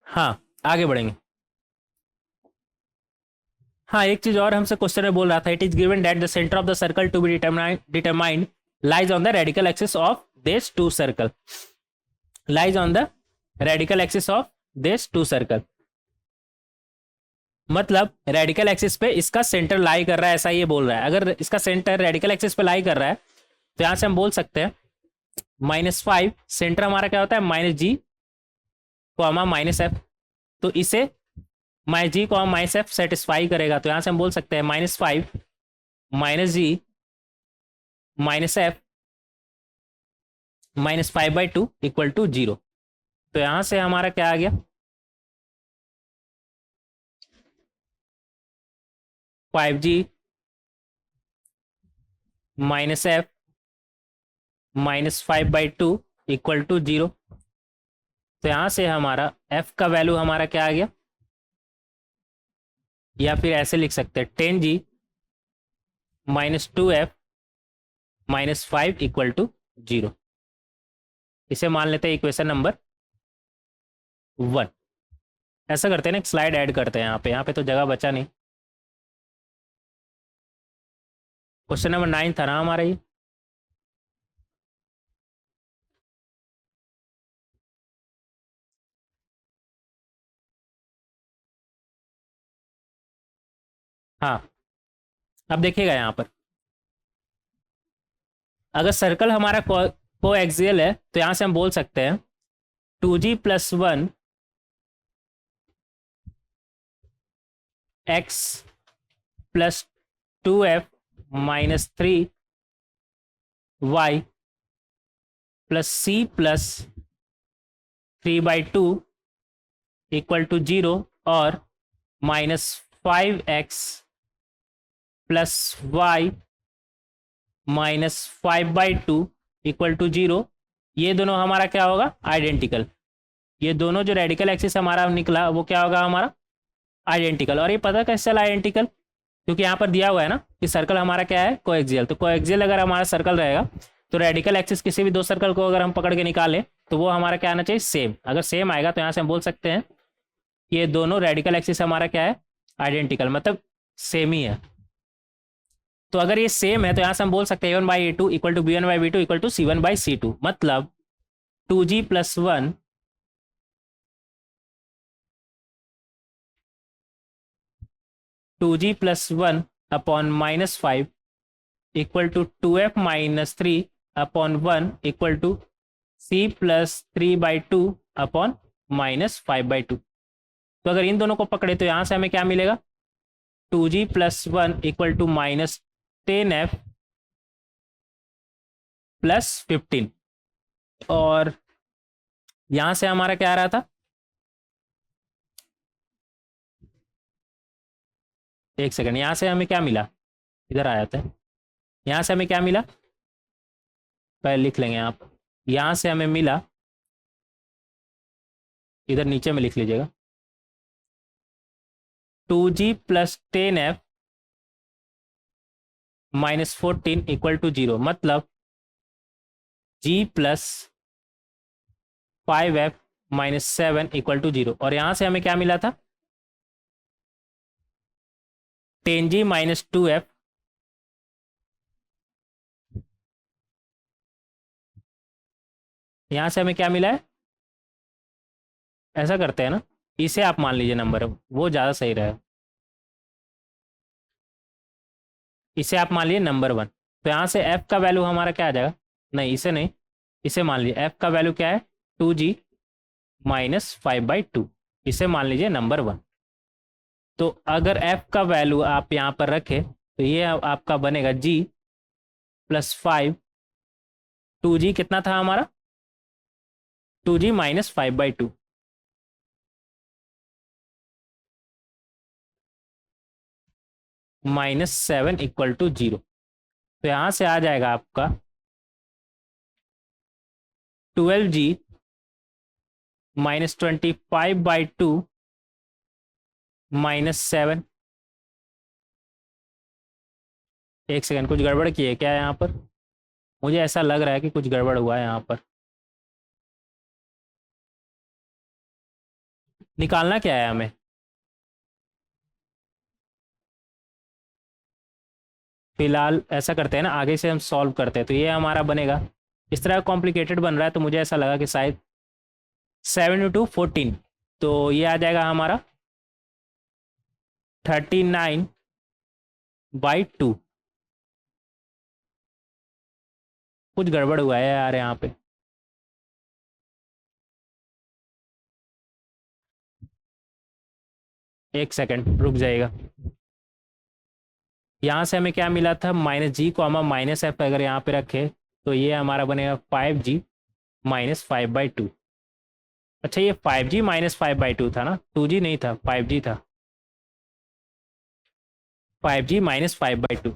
हाँ आगे बढ़ेंगे। हाँ एक चीज और हमसे क्वेश्चन में बोल रहा था, it is given that the centre of the circle to be determined lies on the radical axis of this two circle, lies on the radical axis of this two circle, मतलब radical axis पे इसका centre lie कर रहा है, ऐसा ये बोल रहा है। अगर इसका सेंटर रेडिकल एक्सिस पे लाई कर रहा है तो यहां से हम बोल सकते हैं -5 सेंटर हमारा क्या होता है -g, -f, तो इसे -g, -f सेटिस्फाई करेगा। तो यहां से हम बोल सकते हैं -5 -g -f -5/2 = 0। तो यहां से हमारा क्या आ गया 5g -f -5/2 = 0। तो यहां से हमारा f का वैल्यू हमारा क्या आ गया, या फिर ऐसे लिख सकते हैं 10g -2f -5 = 0। इसे मान लेते हैं इक्वेशन नंबर 1। ऐसा करते हैं ना, एक स्लाइड ऐड करते हैं यहाँ पे तो जगह बचा नहीं। क्वेश्चन नंबर 9 था ना हमारा ये। हाँ अब देखिएगा यहाँ पर, अगर सर्कल हमारा को एक्सियल है तो यहाँ से हम बोल सकते हैं 2g + 1 x + 2f - 3y + c + 3/2 = 0 और -5x + y -5/2 = 0। ये दोनों हमारा क्या होगा आइडेंटिकल, ये दोनों जो रेडिकल एक्सिस हमारा निकला वो क्या होगा हमारा आइडेंटिकल। और ये पता कैसे चला आइडेंटिकल, क्योंकि यहाँ पर दिया हुआ है ना कि सर्कल हमारा क्या है कोएक्सियल। तो कोएक्सियल अगर हमारा सर्कल रहेगा तो रेडिकल एक्सिस किसी भी दो सर्कल को अगर हम पकड़ के निकालें तो वो हमारा क्या आना चाहिए सेम। अगर सेम आएगा तो यहाँ से हम बोल सकते हैं ये दोनों रेडिकल एक्सिस हमारा क्या है आइडेंटिकल, मतलब सेम ही है। तो अगर ये सेम है तो यहाँ से हम बोल सकते हैं a1/a2 = b1/b2 = c1/c2, मतलब 2g + 1 2g + 1 upon -5 = 2f - 3 upon 1 = c + 3/2 upon -5/2। तो अगर इन दोनों को पकड़े तो यहाँ से हमें क्या मिलेगा 2g + 1 = -10f + 15, और यहाँ से हमारा क्या आ रहा था, एक सेकंड, यहाँ से हमें क्या मिला, इधर आ जाते हैं। यहाँ से हमें क्या मिला पहले लिख लेंगे आप, यहाँ से हमें मिला, इधर नीचे में लिख लीजिएगा 2g + 10f - 14 = 0, मतलब g + 5f - 7 = 0। और यहाँ से हमें क्या मिला था 10g - 2f यहाँ से हमें क्या मिला है, ऐसा करते हैं ना, इसे आप मान लीजिए नंबर, वो ज़्यादा सही रहेगा। इसे आप मान लीजिए नंबर 1। तो यहाँ से f का वैल्यू हमारा क्या आ जाएगा, नहीं इसे नहीं, इसे मान लीजिए f का वैल्यू क्या है 2g - 5/2, इसे मान लीजिए नंबर 1। तो अगर f का वैल्यू आप यहाँ पर रखें तो ये आपका बनेगा g प्लस 5, 2g कितना था हमारा, 2g माइनस 5/2, -7 इक्वल टू 0। तो यहाँ से आ जाएगा आपका 12g माइनस 25/2 -7। एक सेकंड, कुछ गड़बड़ की है क्या यहाँ पर? मुझे ऐसा लग रहा है कि कुछ गड़बड़ हुआ है यहाँ पर। निकालना क्या है हमें? फिलहाल ऐसा करते हैं ना, आगे से हम सॉल्व करते हैं। तो ये हमारा बनेगा, इस तरह कॉम्प्लिकेटेड बन रहा है, तो मुझे ऐसा लगा कि शायद 7 × 2 = 14, तो ये आ जाएगा हमारा 39/2। कुछ गड़बड़ हुआ है यार यहाँ पे। एक सेकंड रुक जाएगा। यहाँ से हमें क्या मिला था, -g, -f अगर यहाँ पे रखे तो ये हमारा बनेगा 5g माइनस 5/2। अच्छा, ये 5g माइनस 5/2 था ना, 2g नहीं था, 5g था। 5g माइनस 5/2,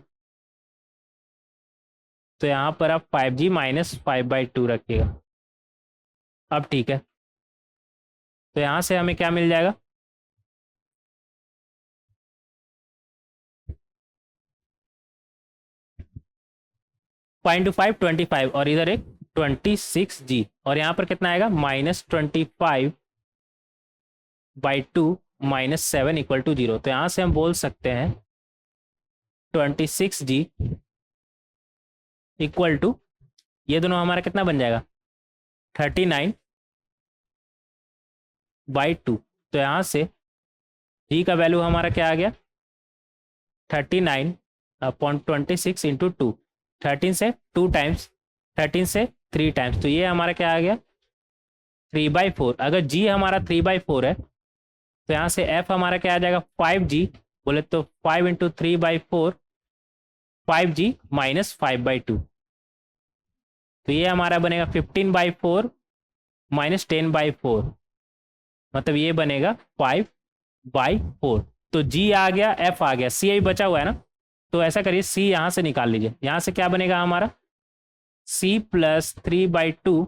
तो यहाँ पर आप 5g माइनस 5/2 रखिएगा। अब ठीक है, तो यहाँ से हमें क्या मिल जाएगा, (0.25) 25 और इधर एक 26g, और यहाँ पर कितना आएगा, -25/2 -7 इक्वल टू 0। तो यहाँ से हम बोल सकते हैं 26g इक्वल टू, ये दोनों हमारा कितना बन जाएगा, 39/2। तो यहाँ से g का वैल्यू हमारा क्या आ गया, 39/26 इंटू 2, 13 से 2 टाइम्स, 13 से 3 टाइम्स, तो ये हमारा क्या आ गया, 3/4। अगर g हमारा 3/4 है तो यहाँ से f हमारा क्या आ जाएगा, 5g, बोले तो 5 × 3/4, 5g माइनस 5/2। तो ये हमारा बनेगा 15/4 माइनस 10/4, मतलब ये बनेगा 5/4। तो g आ गया, f आ गया, c अभी बचा हुआ है ना, तो ऐसा करिए c यहाँ से निकाल लीजिए। यहाँ से क्या बनेगा हमारा, c प्लस 3/2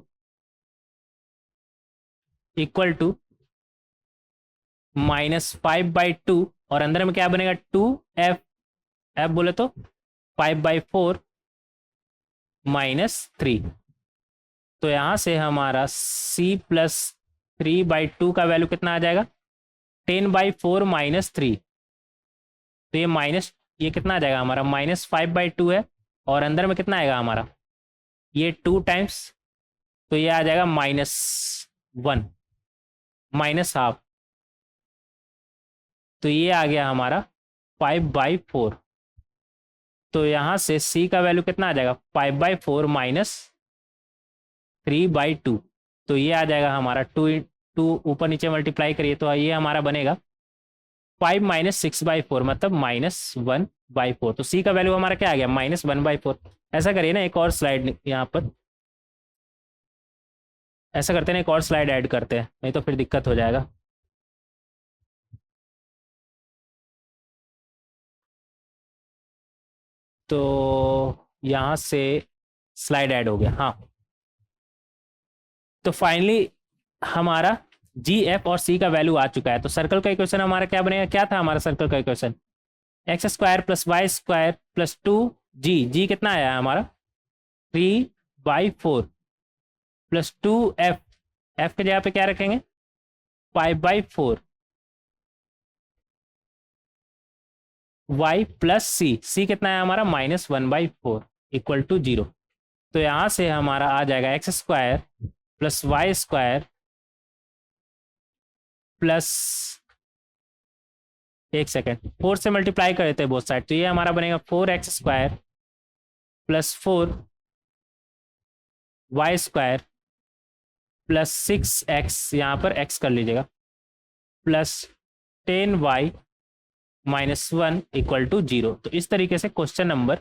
इक्वल टू -5/2, और अंदर में क्या बनेगा, 2f, f बोले तो 5/4 -3। तो यहाँ से हमारा c प्लस 3/2 का वैल्यू कितना आ जाएगा, 10/4 -3। तो ये माइनस, ये कितना आ जाएगा हमारा, -5/2 है, और अंदर में कितना आएगा हमारा, ये 2 टाइम्स, तो ये आ जाएगा -1 -½ तो ये आ गया हमारा 5/4। तो यहाँ से c का वैल्यू कितना आ जाएगा, 5/4 -3/2। तो ये आ जाएगा हमारा 2 ऊपर नीचे मल्टीप्लाई करिए तो ये हमारा बनेगा 5 - 6/4, मतलब -1/4। तो c का वैल्यू हमारा क्या आ गया, -1/4। ऐसा करिए ना, एक और स्लाइड यहाँ पर, ऐसा करते हैं, एक और स्लाइड ऐड करते हैं, नहीं तो फिर दिक्कत हो जाएगा। तो यहाँ से स्लाइड ऐड हो गया, हाँ। तो फाइनली हमारा जी, एफ और सी का वैल्यू आ चुका है। तो सर्कल का इक्वेशन हमारा क्या बनेगा, क्या था हमारा सर्कल का इक्वेशन, x² + y² + 2g, जी कितना आया हमारा, 3/4 + 2f, f के जगह पे क्या रखेंगे, 5/4, y + c कितना है हमारा, -1/4 इक्वल टू 0। तो यहाँ से हमारा आ जाएगा x² + y² प्लस, एक सेकेंड, 4 से मल्टीप्लाई कर देते हैं बोथ साइड, तो ये हमारा बनेगा 4x² + 4y² + 6x, यहाँ पर x कर लीजिएगा, +10y - 1 इक्वल टू 0। तो इस तरीके से क्वेश्चन नंबर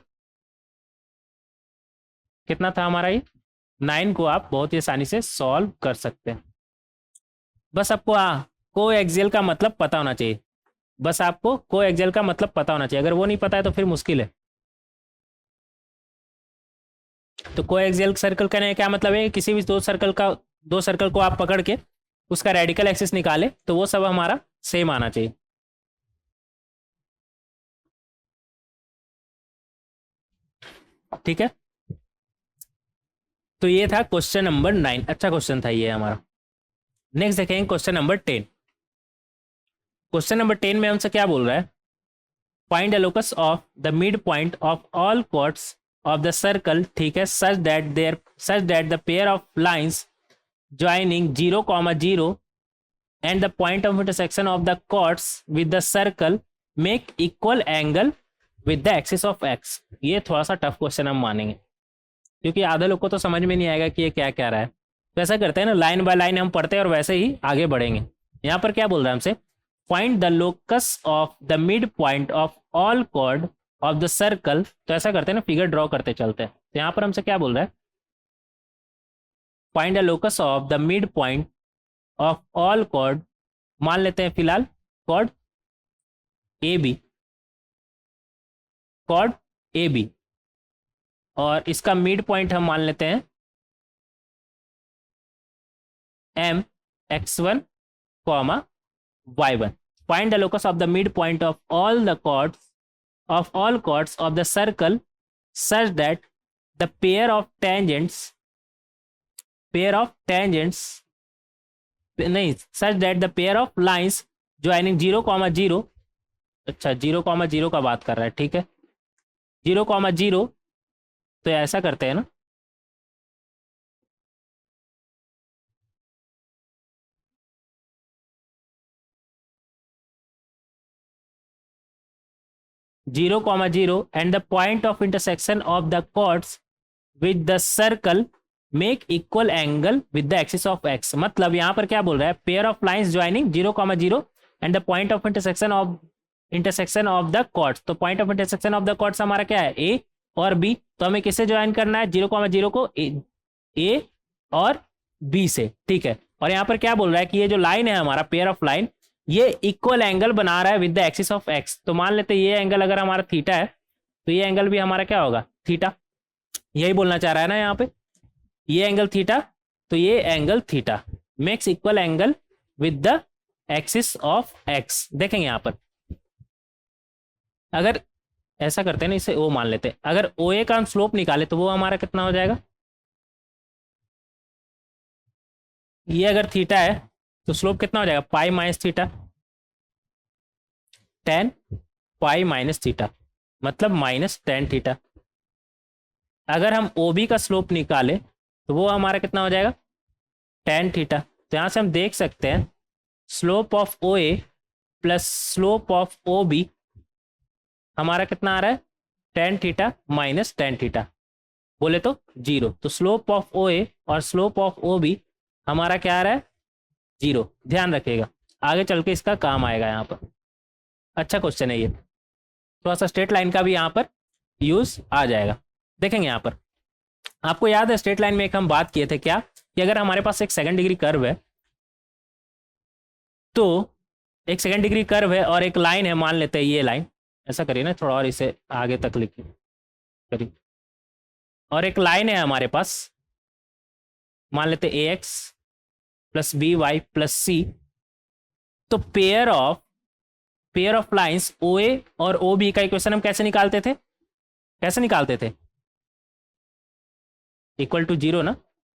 कितना था हमारा ये 9 को आप बहुत ही आसानी से सॉल्व कर सकते हैं। बस आपको को एक्सियल का मतलब पता होना चाहिए, बस आपको को एक्सियल का मतलब पता होना चाहिए, अगर वो नहीं पता है तो फिर मुश्किल है। तो को एक्सियल सर्कल करने का क्या मतलब है, किसी भी दो सर्कल को आप पकड़ के उसका रेडिकल एक्सिस निकाले तो वो सब हमारा सेम आना चाहिए। ठीक है, तो ये था क्वेश्चन नंबर 9, अच्छा क्वेश्चन था ये हमारा। नेक्स्ट देखेंगे क्वेश्चन नंबर 10। क्वेश्चन नंबर 10 में हमसे क्या बोल रहा है, find the locus of the mid point of all chords of the circle, ठीक है, such that the pair of lines joining 0, 0 and the point of intersection of the chords with the circle make equal angle with the axis of x। ये थोड़ा सा tough question हम मानेंगे क्योंकि आधे लोग को तो समझ में नहीं आएगा कि ये क्या क्या रहा है। तो ऐसा करते हैं ना, लाइन बाय लाइन हम पढ़ते हैं और वैसे ही आगे बढ़ेंगे। यहाँ पर क्या बोल रहा है हमसे, find the locus of the mid point of all chord of the circle. तो ऐसा करते हैं ना, फिगर ड्रॉ करते चलते हैं। तो यहाँ पर हमसे क्या बोल रहा है, find the locus of the mid point of all chord, मान लेते हैं फिलहाल chord A B, chord A B, और इसका मिड पॉइंट हम मान लेते हैं M x1, y1। Find the locus of the mid point of all chords of the circle such that the pair of tangents नहीं, such that the pair of lines joining 0, 0, अच्छा 0, 0 का बात कर रहा है, ठीक है 0, 0। तो ऐसा करते हैं ना, zero comma zero and the point of intersection of the chords with the circle make equal angle with the axis of X. मतलब यहाँ पर क्या बोल रहा है, pair of lines joining 0, 0 and the point of intersection of the chords. तो point of intersection of the chords हमारा क्या है, ए और बी। तो हमें किससे ज्वाइन करना है, 0, 0 को ए और बी से, ठीक है। और यहाँ पर क्या बोल रहा है कि ये जो लाइन है हमारा पेयर ऑफ लाइन, ये इक्वल एंगल बना रहा है with the axis of x. तो मान लेते हैं ये एंगल अगर हमारा थीटा है तो ये एंगल भी हमारा क्या होगा, थीटा। यही बोलना चाह रहा है ना यहाँ पे, ये एंगल थीटा, तो ये angle theta makes equal angle with the axis of x. देखेंगे यहाँ पर, अगर ऐसा करते हैं ना, इसे ओ मान लेते हैं, अगर ओ ए का हम स्लोप निकाले तो वो हमारा कितना हो जाएगा, ये अगर थीटा है तो स्लोप कितना हो जाएगा, pi minus theta, ten pi minus theta, मतलब माइनस टेन थीटा। अगर हम ओ बी का स्लोप निकाले तो वो हमारा कितना हो जाएगा, टेन थीटा। तो यहाँ से हम देख सकते हैं slope of O A plus slope of O B हमारा कितना आ रहा है, tan theta minus tan theta, बोले तो जीरो। तो स्लोप ऑफ ओ ए और स्लोप ऑफ ओ बी हमारा क्या आ रहा है, जीरो। ध्यान रखिएगा, आगे चल के इसका काम आएगा यहाँ पर। अच्छा क्वेश्चन है ये, थोड़ा सा स्ट्रेट लाइन का भी यहाँ पर यूज आ जाएगा। देखेंगे यहाँ पर, आपको याद है स्ट्रेट लाइन में एक हम बात किए थे क्या, कि अगर हमारे पास एक सेकंड डिग्री कर्व है, तो एक सेकंड डिग्री कर्व है और एक लाइन है, मान लेते हैं ये लाइन, ऐसा करिए ना थोड़ा और इसे आगे तक लिखिए करिए, और एक लाइन है हमारे पास, मान लेते A X plus B Y plus C. तो pair of lines O A और ओ बी का इक्वेशन हम कैसे निकालते थे, इक्वल टू जीरो ना,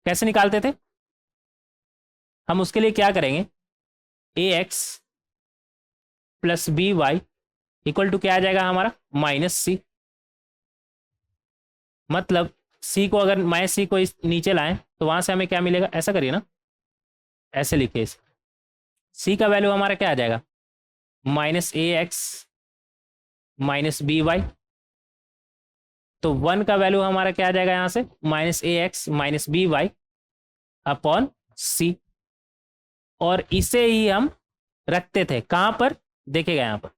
कैसे निकालते थे हम, उसके लिए क्या करेंगे, A X plus B Y equal to क्या आ जाएगा हमारा, माइनस सी। मतलब सी को अगर माइनस सी को इस नीचे लाएं तो वहां से हमें क्या मिलेगा, ऐसा करिए ना, ऐसे लिखिए इसे, सी का वैल्यू हमारा क्या आ जाएगा, minus A X minus B Y. तो वन का वैल्यू हमारा क्या आ जाएगा यहाँ से, minus A X minus B Y upon C. और इसे ही हम रखते थे कहाँ पर, देखिएगा यहाँ पर,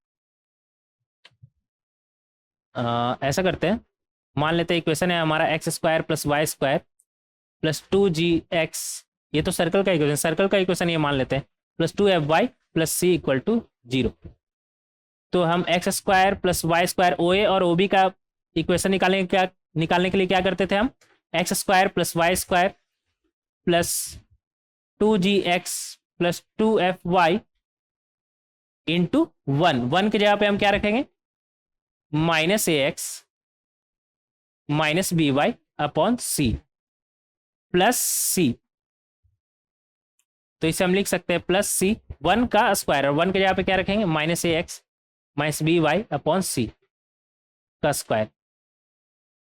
ऐसा करते हैं, मान लेते हैं इक्वेशन है हमारा x square plus Y square plus 2gx, ये तो सर्कल का इक्वेशन, सर्कल का इक्वेशन ये मान लेते हैं, plus 2fy plus C equal to 0। तो हम X square plus Y square O A और ओ बी का इक्वेशन निकालने के लिए क्या करते थे हम, X square plus Y square plus 2gx plus 2fy into 1 की जगह पे हम क्या रखेंगे, minus A X minus B Y upon C plus C. तो इसे हम लिख सकते हैं प्लस सी 1 का स्क्वायर, और 1 के जगह पे क्या रखेंगे, minus A X minus B Y upon C का स्क्वायर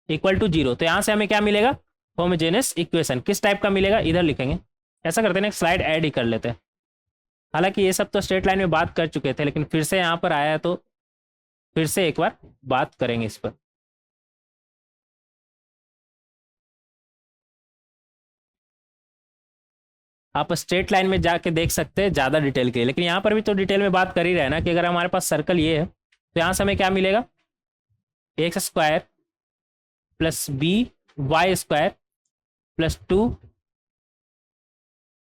इक्वल टू 0। तो यहां से हमें क्या मिलेगा, होमोजेनियस इक्वेशन। किस टाइप का मिलेगा इधर लिखेंगे। ऐसा करते हैं ना, स्लाइड ऐड ही कर लेते हैं। हालांकि ये सब तो स्ट्रेट लाइन में बात कर चुके थे, लेकिन फिर से यहाँ पर आया तो फिर से एक बार बात करेंगे इस पर। आप स्ट्रेट लाइन में जाके देख सकते हैं ज़्यादा डिटेल के लिए, लेकिन यहाँ पर भी तो डिटेल में बात कर ही रहे हैं ना, कि अगर हमारे पास सर्कल ये है तो यहाँ से हमें क्या मिलेगा, x square plus B y square plus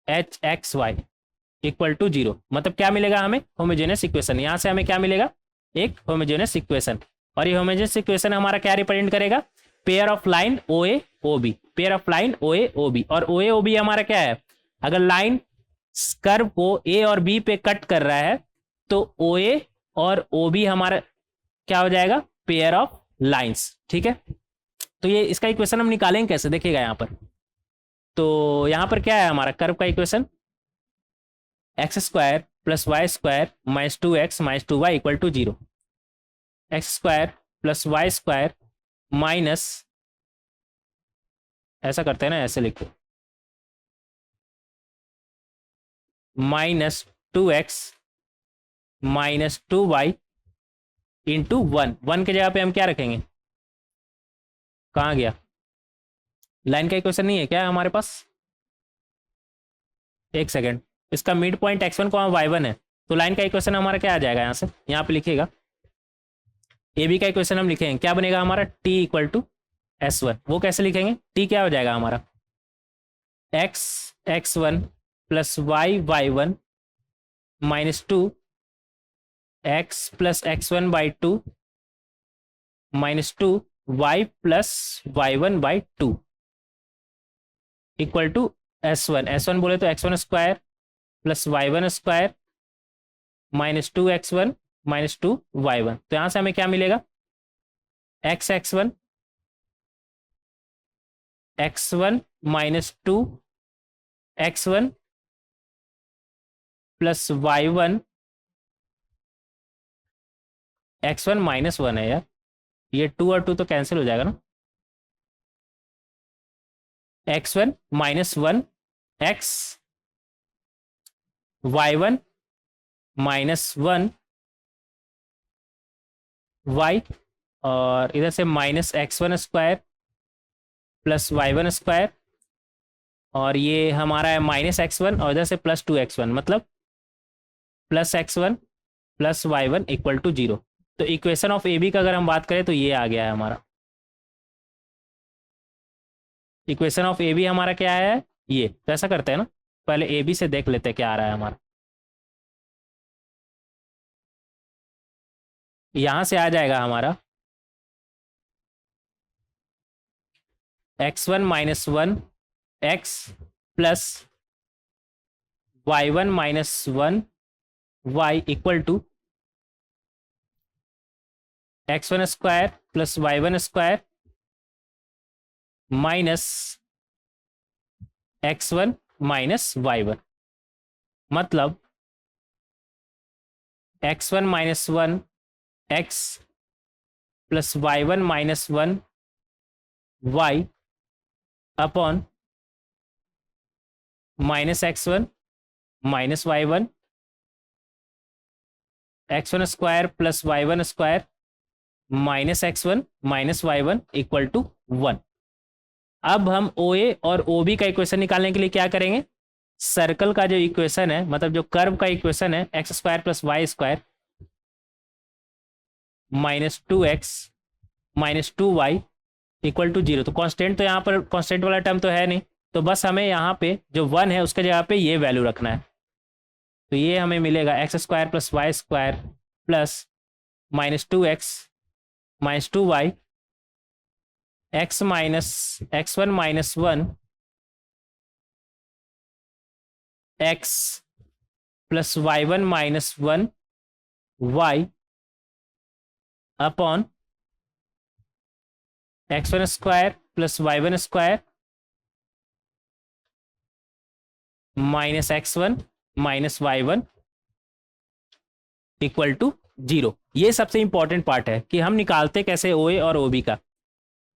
2hxy equal to 0। मतलब क्या मिलेगा हमें, होमोजेनियस इक्वेशन। यहाँ से हमें क्या मिलेगा, एक होमोजेनियस इक्वेशन। और ये होमोजेनियस इक्वेशन हमारा क्या रिप्रेजेंट करेगा, pair of line O A O B, pair of line O A O B. और ओ ए ओ बी हमारा क्या है, अगर लाइन कर्व को ए और बी पे कट कर रहा है तो ओ ए और ओ बी हमारा क्या हो जाएगा, पेयर ऑफ लाइंस। ठीक है, तो ये इसका इक्वेशन हम निकालेंगे कैसे, देखिएगा यहाँ पर। तो यहाँ पर क्या है हमारा कर्व का equation, x square plus Y square minus 2x minus 2y equal to 0। X square plus Y square minus, ऐसा करते हैं ना, ऐसे लिखो, minus 2x minus 2y into 1 के जगह पे हम क्या रखेंगे, कहाँ गया, लाइन का इक्वेशन नहीं है क्या हमारे पास, एक सेकेंड, इसका मिड पॉइंट x1 को y1 है, तो लाइन का इक्वेशन हमारा क्या आ जाएगा, यहाँ से यहाँ पे लिखिएगा, ए बी का इक्वेशन हम लिखेंगे, क्या बनेगा हमारा, t इक्वल टू s1। वो कैसे लिखेंगे, t क्या हो जाएगा हमारा, x x1 plus y y1 minus 2 x plus x1 by 2 minus 2 y plus y1 by 2 equal to s1 बोले तो x1 square plus y1 square minus 2x1 minus 2y1। तो यहां से हमें क्या मिलेगा, x1 minus 2x1 plus y1, x1 minus 1 है यार, ये 2 और 2 तो कैंसिल हो जाएगा ना, x1 minus 1 x y1 minus 1 y, और इधर से minus x1 square plus y1 square, और ये हमारा है माइनस x1 और इधर से प्लस 2x1, मतलब plus x1 plus y1 equal to 0। तो इक्वेशन ऑफ ए बी का अगर हम बात करें तो ये आ गया है हमारा, इक्वेशन ऑफ ए बी हमारा क्या है, ये। तो ऐसा करते हैं ना, पहले ए बी से देख लेते हैं क्या आ रहा है हमारा। यहां से आ जाएगा हमारा x1 minus 1 x plus y1 minus 1 y equal to x1 square plus y1 square minus x1 minus y1, मतलब x1 minus 1 x plus y1 minus 1 y upon minus x1 minus y1, x1 square plus y1 square minus x1 minus y1 equal to 1। अब हम OA और OB का equation निकालने के लिए क्या करेंगे, सर्कल का जो इक्वेशन है, मतलब जो कर्व का इक्वेशन है, x square plus Y square minus 2x minus 2y equal to 0। तो कांस्टेंट तो यहाँ पर कांस्टेंट वाला टर्म तो है नहीं, तो बस हमें यहाँ पे जो 1 है उसके जगह पे ये वैल्यू रखना है। तो ये हमें मिलेगा x square plus Y square plus -2x -2y x minus x1 -1 x plus y1 -1 y upon x1 square plus y1 square minus x1 minus y1 equal to 0। ये सबसे इंपॉर्टेंट पार्ट है कि हम निकालते कैसे OA और OB का।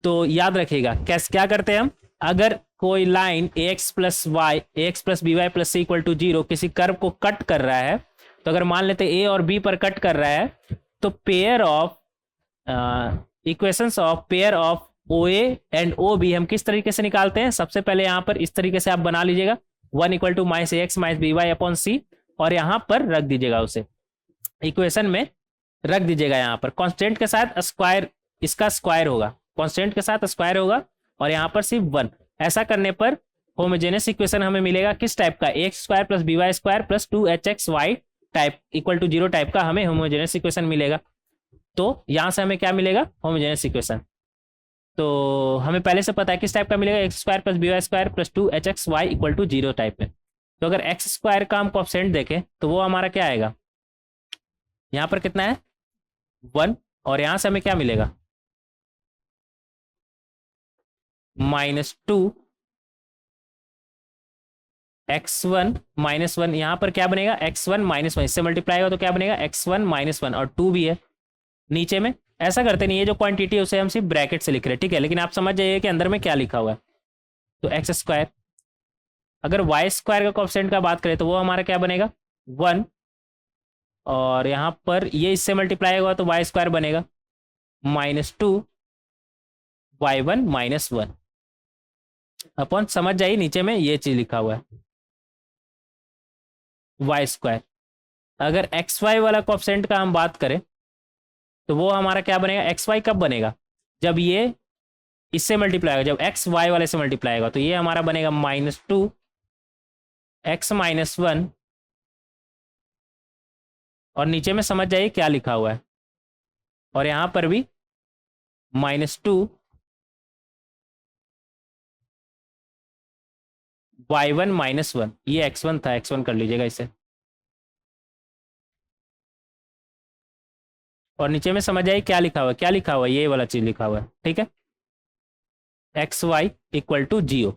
तो याद रखिएगा कैसे क्या करते हैं हम, अगर कोई line ax plus y ax plus B Y plus C equal to 0 किसी कर्व को कट कर रहा है, तो अगर मान लेते A और B पर कट कर रहा है, तो pair of equations of pair of OA and OB हम किस तरीके से निकालते हैं। सबसे पहले यहाँ पर इस तरीके से आप बना लीजिएगा 1 equal to minus ax minus B Y upon C, और यहाँ पर रख दीजिएगा, उसे इक्वेशन में रख दीजिएगा। यहाँ पर कांस्टेंट के साथ स्क्वायर, इसका स्क्वायर होगा, कांस्टेंट के साथ स्क्वायर होगा, और यहाँ पर सिर्फ 1। ऐसा करने पर होमोजेनियस इक्वेशन हमें मिलेगा किस टाइप का, x square plus B y square plus 2hxy type equal to 0 type का हमें होमोजेनियस इक्वेशन मिलेगा। तो यहाँ से हमें क्या मिलेगा, होमोजेनियस इक्वेशन। तो हमें पहले से पता है किस टाइप का मिलेगा, x square plus B y square plus 2hxy equal to 0 type में। तो अगर एक्स स्क्वायर का हम कोएफिशिएंट देखें तो वो हमारा क्या आएगा, यहाँ पर कितना है 1, और यहाँ से हमें क्या मिलेगा -2 x1 -1, यहाँ पर क्या बनेगा x1 -1, इससे मल्टीप्लाई होगा तो क्या बनेगा x1 -1, और 2 भी है नीचे में। ऐसा करते नहीं, ये जो क्वांटिटी है उसे हम सिर्फ ब्रैकेट से लिख रहे हैं, ठीक है, लेकिन आप समझ जाइए कि अंदर में क्या लिखा हुआ है। तो एक्स स्क्वायर, अगर वाई स्क्वायर का कोएफिशिएंट का बात करें तो वो हमारा क्या बनेगा 1, और यहाँ पर ये इससे मल्टीप्लाई होगा तो वाई स्क्वायर बनेगा -2 y1 -1 अपॉन, समझ जाइए नीचे में ये चीज लिखा हुआ है वाई स्क्वायर। अगर एक्स वाई वाला कोएफिशिएंट का हम बात करें तो वो हमारा क्या बनेगा, एक्स वाई कब बनेगा, जब ये इससे मल्टीप्लाई होगा, जब एक्स वाई वाले से मल्टीप्लाई होगा, तो ये हमारा बनेगा -2 x -1, और नीचे में समझ जाइए क्या लिखा हुआ है, और यहाँ पर भी -2 y1 -1, ये x1 था, x1 कर लीजिएगा इसे, और नीचे में समझ आइए क्या लिखा हुआ है, क्या लिखा हुआ है, ये वाला चीज लिखा हुआ है, ठीक है, एक्स वाई इक्वल टू 0।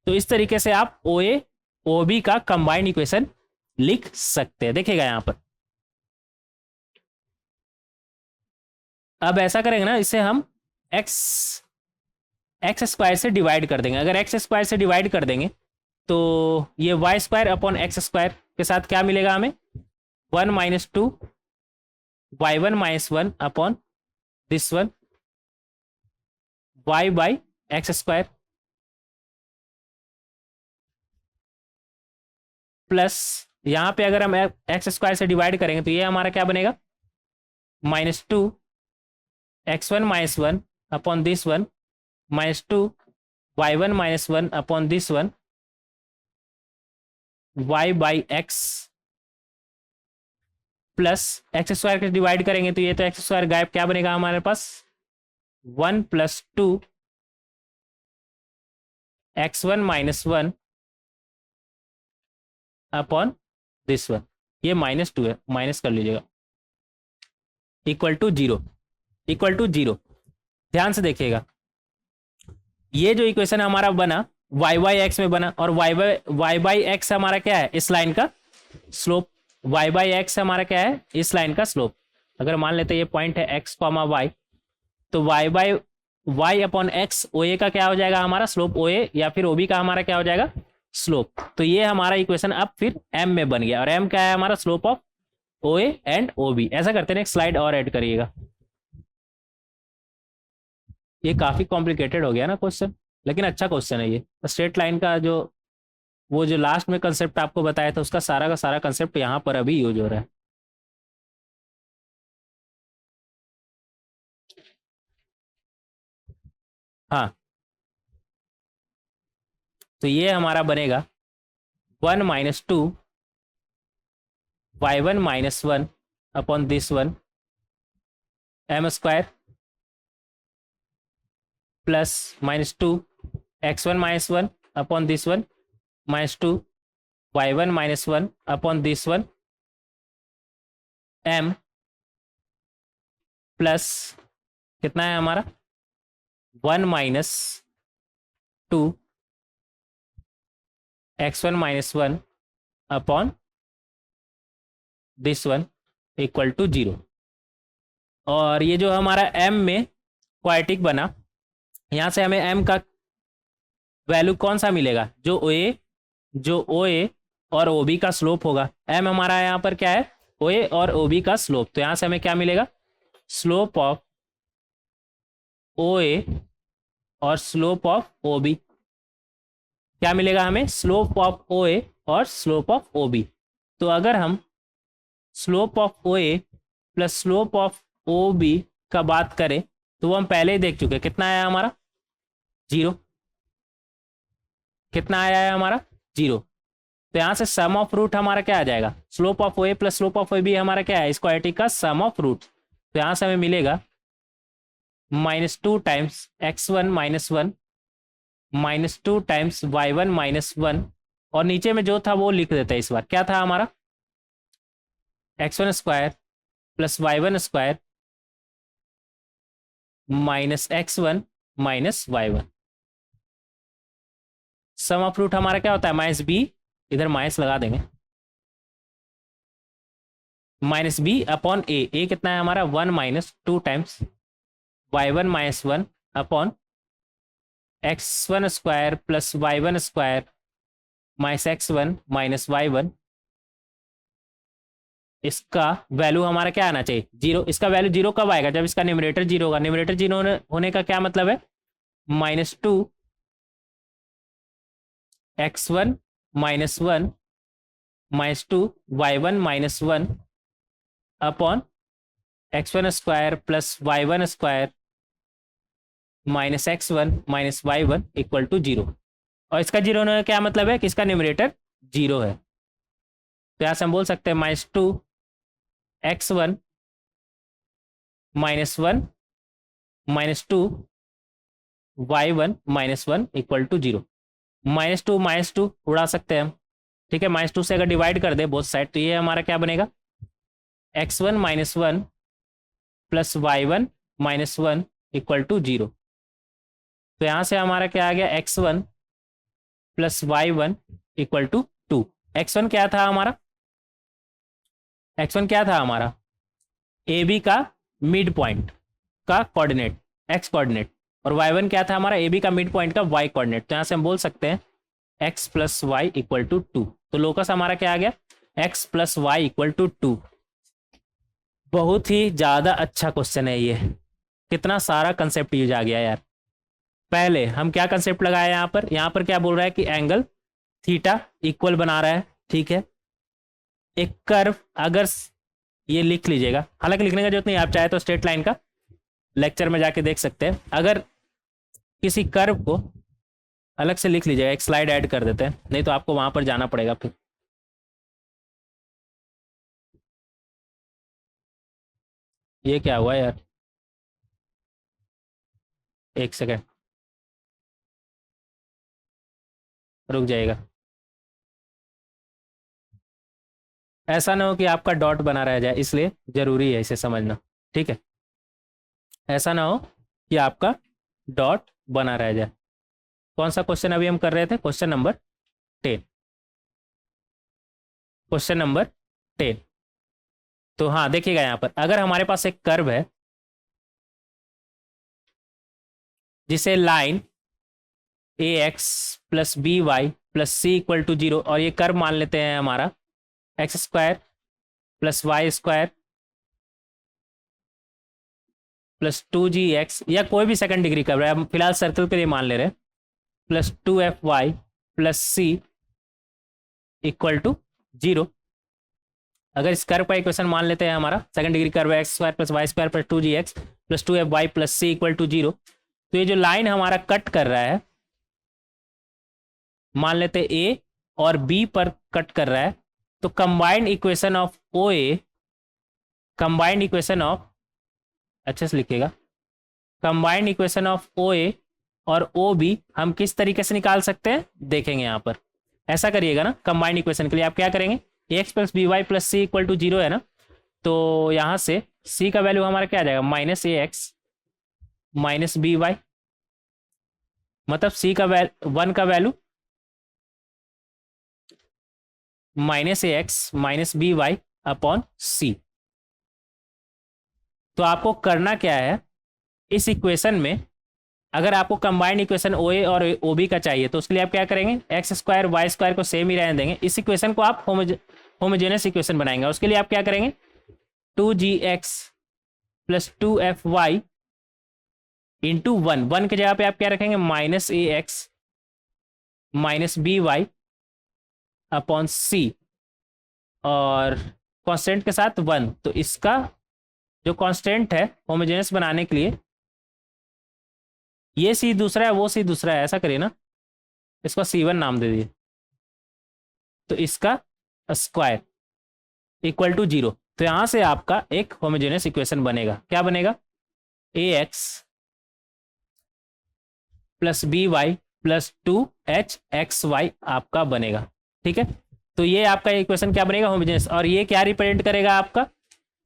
तो इस तरीके से आप OA OB का कंबाइंड इक्वेशन लिख सकते हैं, देखिएगा यहाँ पर। अब ऐसा करेंगे ना, इसे हम एक्स स्क्वायर से डिवाइड कर देंगे। अगर एक्स स्क्वायर से डिवाइड कर देंगे तो ये y square upon x square के साथ क्या मिलेगा हमें 1 -2 y1 -1 upon this one y by x square plus, यहाँ पे अगर हम एक्स स्क्वायर से डिवाइड करेंगे तो ये हमारा क्या बनेगा -2 x1 -1 upon this one -2 y1 -1 upon this one y by x plus x square के डिवाइड करेंगे तो ये तो एक्स स्क्वायर गायब, क्या बनेगा हमारे पास 1 + 2 x1 -1 अपॉन दिस वन, ये -2 है, माइनस कर लीजिएगा, इक्वल टू 0, इक्वल टू 0। ध्यान से देखिएगा, ये जो इक्वेशन हमारा बना y बाई एक्स में बना, और y बाई एक्स हमारा क्या है, इस लाइन का स्लोप, y बाई एक्स हमारा क्या है, इस लाइन का स्लोप। अगर मान लेते ये पॉइंट है x, y, तो y by y upon x OA का क्या हो जाएगा हमारा स्लोप OA, या फिर OB का हमारा क्या हो जाएगा स्लोप। तो ये हमारा इक्वेशन अब फिर M में बन गया, और M क्या है हमारा slope of OA and OB। ऐसा करते हैं, एक स्लाइड और ऐड करिएगा। ये काफी कॉम्प्लिकेटेड हो गया ना क्वेश्चन, लेकिन अच्छा क्वेश्चन है ये। स्ट्रेट लाइन का जो वो जो लास्ट में कंसेप्ट आपको बताया था उसका सारा का सारा कंसेप्ट यहाँ पर अभी यूज हो रहा है। हाँ, तो ये हमारा बनेगा 1 minus 2 y1 minus 1 upon this one m square plus minus 2 x1 minus 1 upon this one minus 2 y1 minus 1 upon this one m plus कितना है हमारा 1 minus 2 x1 minus 1 upon this one equal to 0। और ये जो हमारा m में quadratic बना, यहाँ से हमें m का वैल्यू कौन सा मिलेगा, जो OA और OB का स्लोप होगा। m हमारा यहाँ पर क्या है, OA और OB का स्लोप। तो यहाँ से हमें क्या मिलेगा, स्लोप ऑफ OA और स्लोप ऑफ OB। क्या मिलेगा हमें, स्लोप ऑफ OA और स्लोप ऑफ OB। तो अगर हम slope of OA plus slope of OB का बात करें तो वो हम पहले ही देख चुके। कितना आया हमारा, 0। कितना आया है हमारा, 0। तो यहाँ से सम ऑफ रूट हमारा क्या आ जाएगा, slope of OA plus slope of OB हमारा क्या है, स्क्वाड्रेटिक का सम ऑफ रूट। तो यहाँ से हमें मिलेगा -2 times x1 minus 1 -2 times y1 minus 1, और नीचे में जो था वो लिख देते हैं इस बार। क्या था हमारा, x1 square plus y1 square minus x1 minus y1। Sum of root हमारा क्या होता है, माइनस b, इधर माइनस लगा देंगे, माइनस b अपॉन a कितना है हमारा 1 minus 2 times y1 minus 1 upon x1 square plus y1 square minus x1 minus y1। इसका वैल्यू हमारा क्या आना चाहिए, 0। इसका वैल्यू 0 कब आएगा, जब इसका न्यूमरेटर 0 होगा। न्यूमरेटर 0 होने का क्या मतलब है, -2 x1 minus 1 -2 y1 minus 1 upon x1 square plus y1 square minus x1 minus y1 equal to 0। और इसका 0 होने का क्या मतलब है कि इसका न्यूमरेटर 0 है। तो यहाँ से हम बोल सकते हैं -2 x1 minus 1 -2 y1 minus 1 equal to 0। -2 उड़ा सकते हैं हम, ठीक है। -2 से अगर डिवाइड कर दे बोथ साइड तो ये हमारा क्या बनेगा, x1 minus 1 plus y1 minus 1 equal to 0। तो यहाँ से हमारा क्या आ गया, x1 plus y1 equal to 2। x1 क्या था हमारा, x1 क्या था हमारा, AB का मिड पॉइंट का कोऑर्डिनेट, x कोऑर्डिनेट, और y1 क्या था हमारा, AB का मिड पॉइंट का y कोऑर्डिनेट। तो यहाँ से हम बोल सकते हैं x plus y equal to 2। तो लोकस हमारा क्या आ गया, x plus y equal to 2। बहुत ही ज़्यादा अच्छा क्वेश्चन है ये, कितना सारा कंसेप्ट यूज आ गया यार। पहले हम क्या कंसेप्ट लगाया यहाँ पर क्या बोल रहा है कि एंगल थीटा इक्वल बना रहा है, ठीक है। एक कर्व, अगर ये लिख लीजिएगा, हालांकि लिखने का जरूरत नहीं, आप चाहे तो स्ट्रेट लाइन का लेक्चर में जाके देख सकते हैं। अगर किसी कर्व को अलग से लिख लीजिएगा, एक स्लाइड ऐड कर देते हैं, नहीं तो आपको वहां पर जाना पड़ेगा फिर। ये क्या हुआ यार, एक सेकेंड रुक जाइएगा। ऐसा ना हो कि आपका डॉट बना रह जाए, इसलिए जरूरी है इसे समझना, ठीक है। ऐसा ना हो कि आपका डॉट बना रह जाए। कौन सा क्वेश्चन अभी हम कर रहे थे, क्वेश्चन नंबर 10। Question number 10। तो हाँ देखिएगा, यहाँ पर अगर हमारे पास एक कर्व है जिसे line ax plus B Y plus C equal to 0, और ये कर्व मान लेते हैं हमारा x square plus Y square plus 2gx, या कोई भी सेकंड डिग्री कर्व है, हम फिलहाल सर्कल के लिए मान ले रहे हैं, plus 2fy plus C equal to 0। अगर इस कर्व का इक्वेशन मान लेते हैं हमारा सेकंड डिग्री कर्व है x square plus Y square plus 2gx plus 2fy plus C equal to 0, तो ये जो लाइन हमारा कट कर रहा है, मान लेते ए और बी पर कट कर रहा है, तो combined equation of O A, combined equation of, अच्छे से लिखिएगा, combined equation of O A और ओ बी हम किस तरीके से निकाल सकते हैं देखेंगे यहाँ पर। ऐसा करिएगा ना, कंबाइंड इक्वेशन के लिए आप क्या करेंगे, A X plus B Y plus C equal to 0 है ना, तो यहाँ से सी का वैल्यू हमारा क्या आ जाएगा, minus A X minus B Y, मतलब सी का वन का value minus A X minus B Y upon C. तो आपको करना क्या है, इस इक्वेशन में अगर आपको कंबाइंड इक्वेशन ओ ए और ओ बी का चाहिए तो उसके लिए आप क्या करेंगे, एक्स स्क्वायर वाई स्क्वायर को सेम ही रहने देंगे, इस इक्वेशन को आप होमोजेनियस इक्वेशन बनाएंगे। उसके लिए आप क्या करेंगे, 2gx प्लस 2fy इंटू 1 की जगह पे आप क्या रखेंगे, minus A X minus B Y upon C और कांस्टेंट के साथ 1। तो इसका जो कांस्टेंट है होमोजेनियस बनाने के लिए, ये सी दूसरा है वो सी दूसरा है, ऐसा करिए ना, इसको C1 नाम दे दिए, तो इसका स्क्वायर इक्वल टू 0। तो यहां से आपका एक होमोजेनियस इक्वेशन बनेगा, क्या बनेगा, A X plus B Y plus 2hxy आपका बनेगा। ठीक है, तो ये आपका इक्वेशन क्या बनेगा, होमोजेनियस। और ये क्या रिप्रेजेंट करेगा, आपका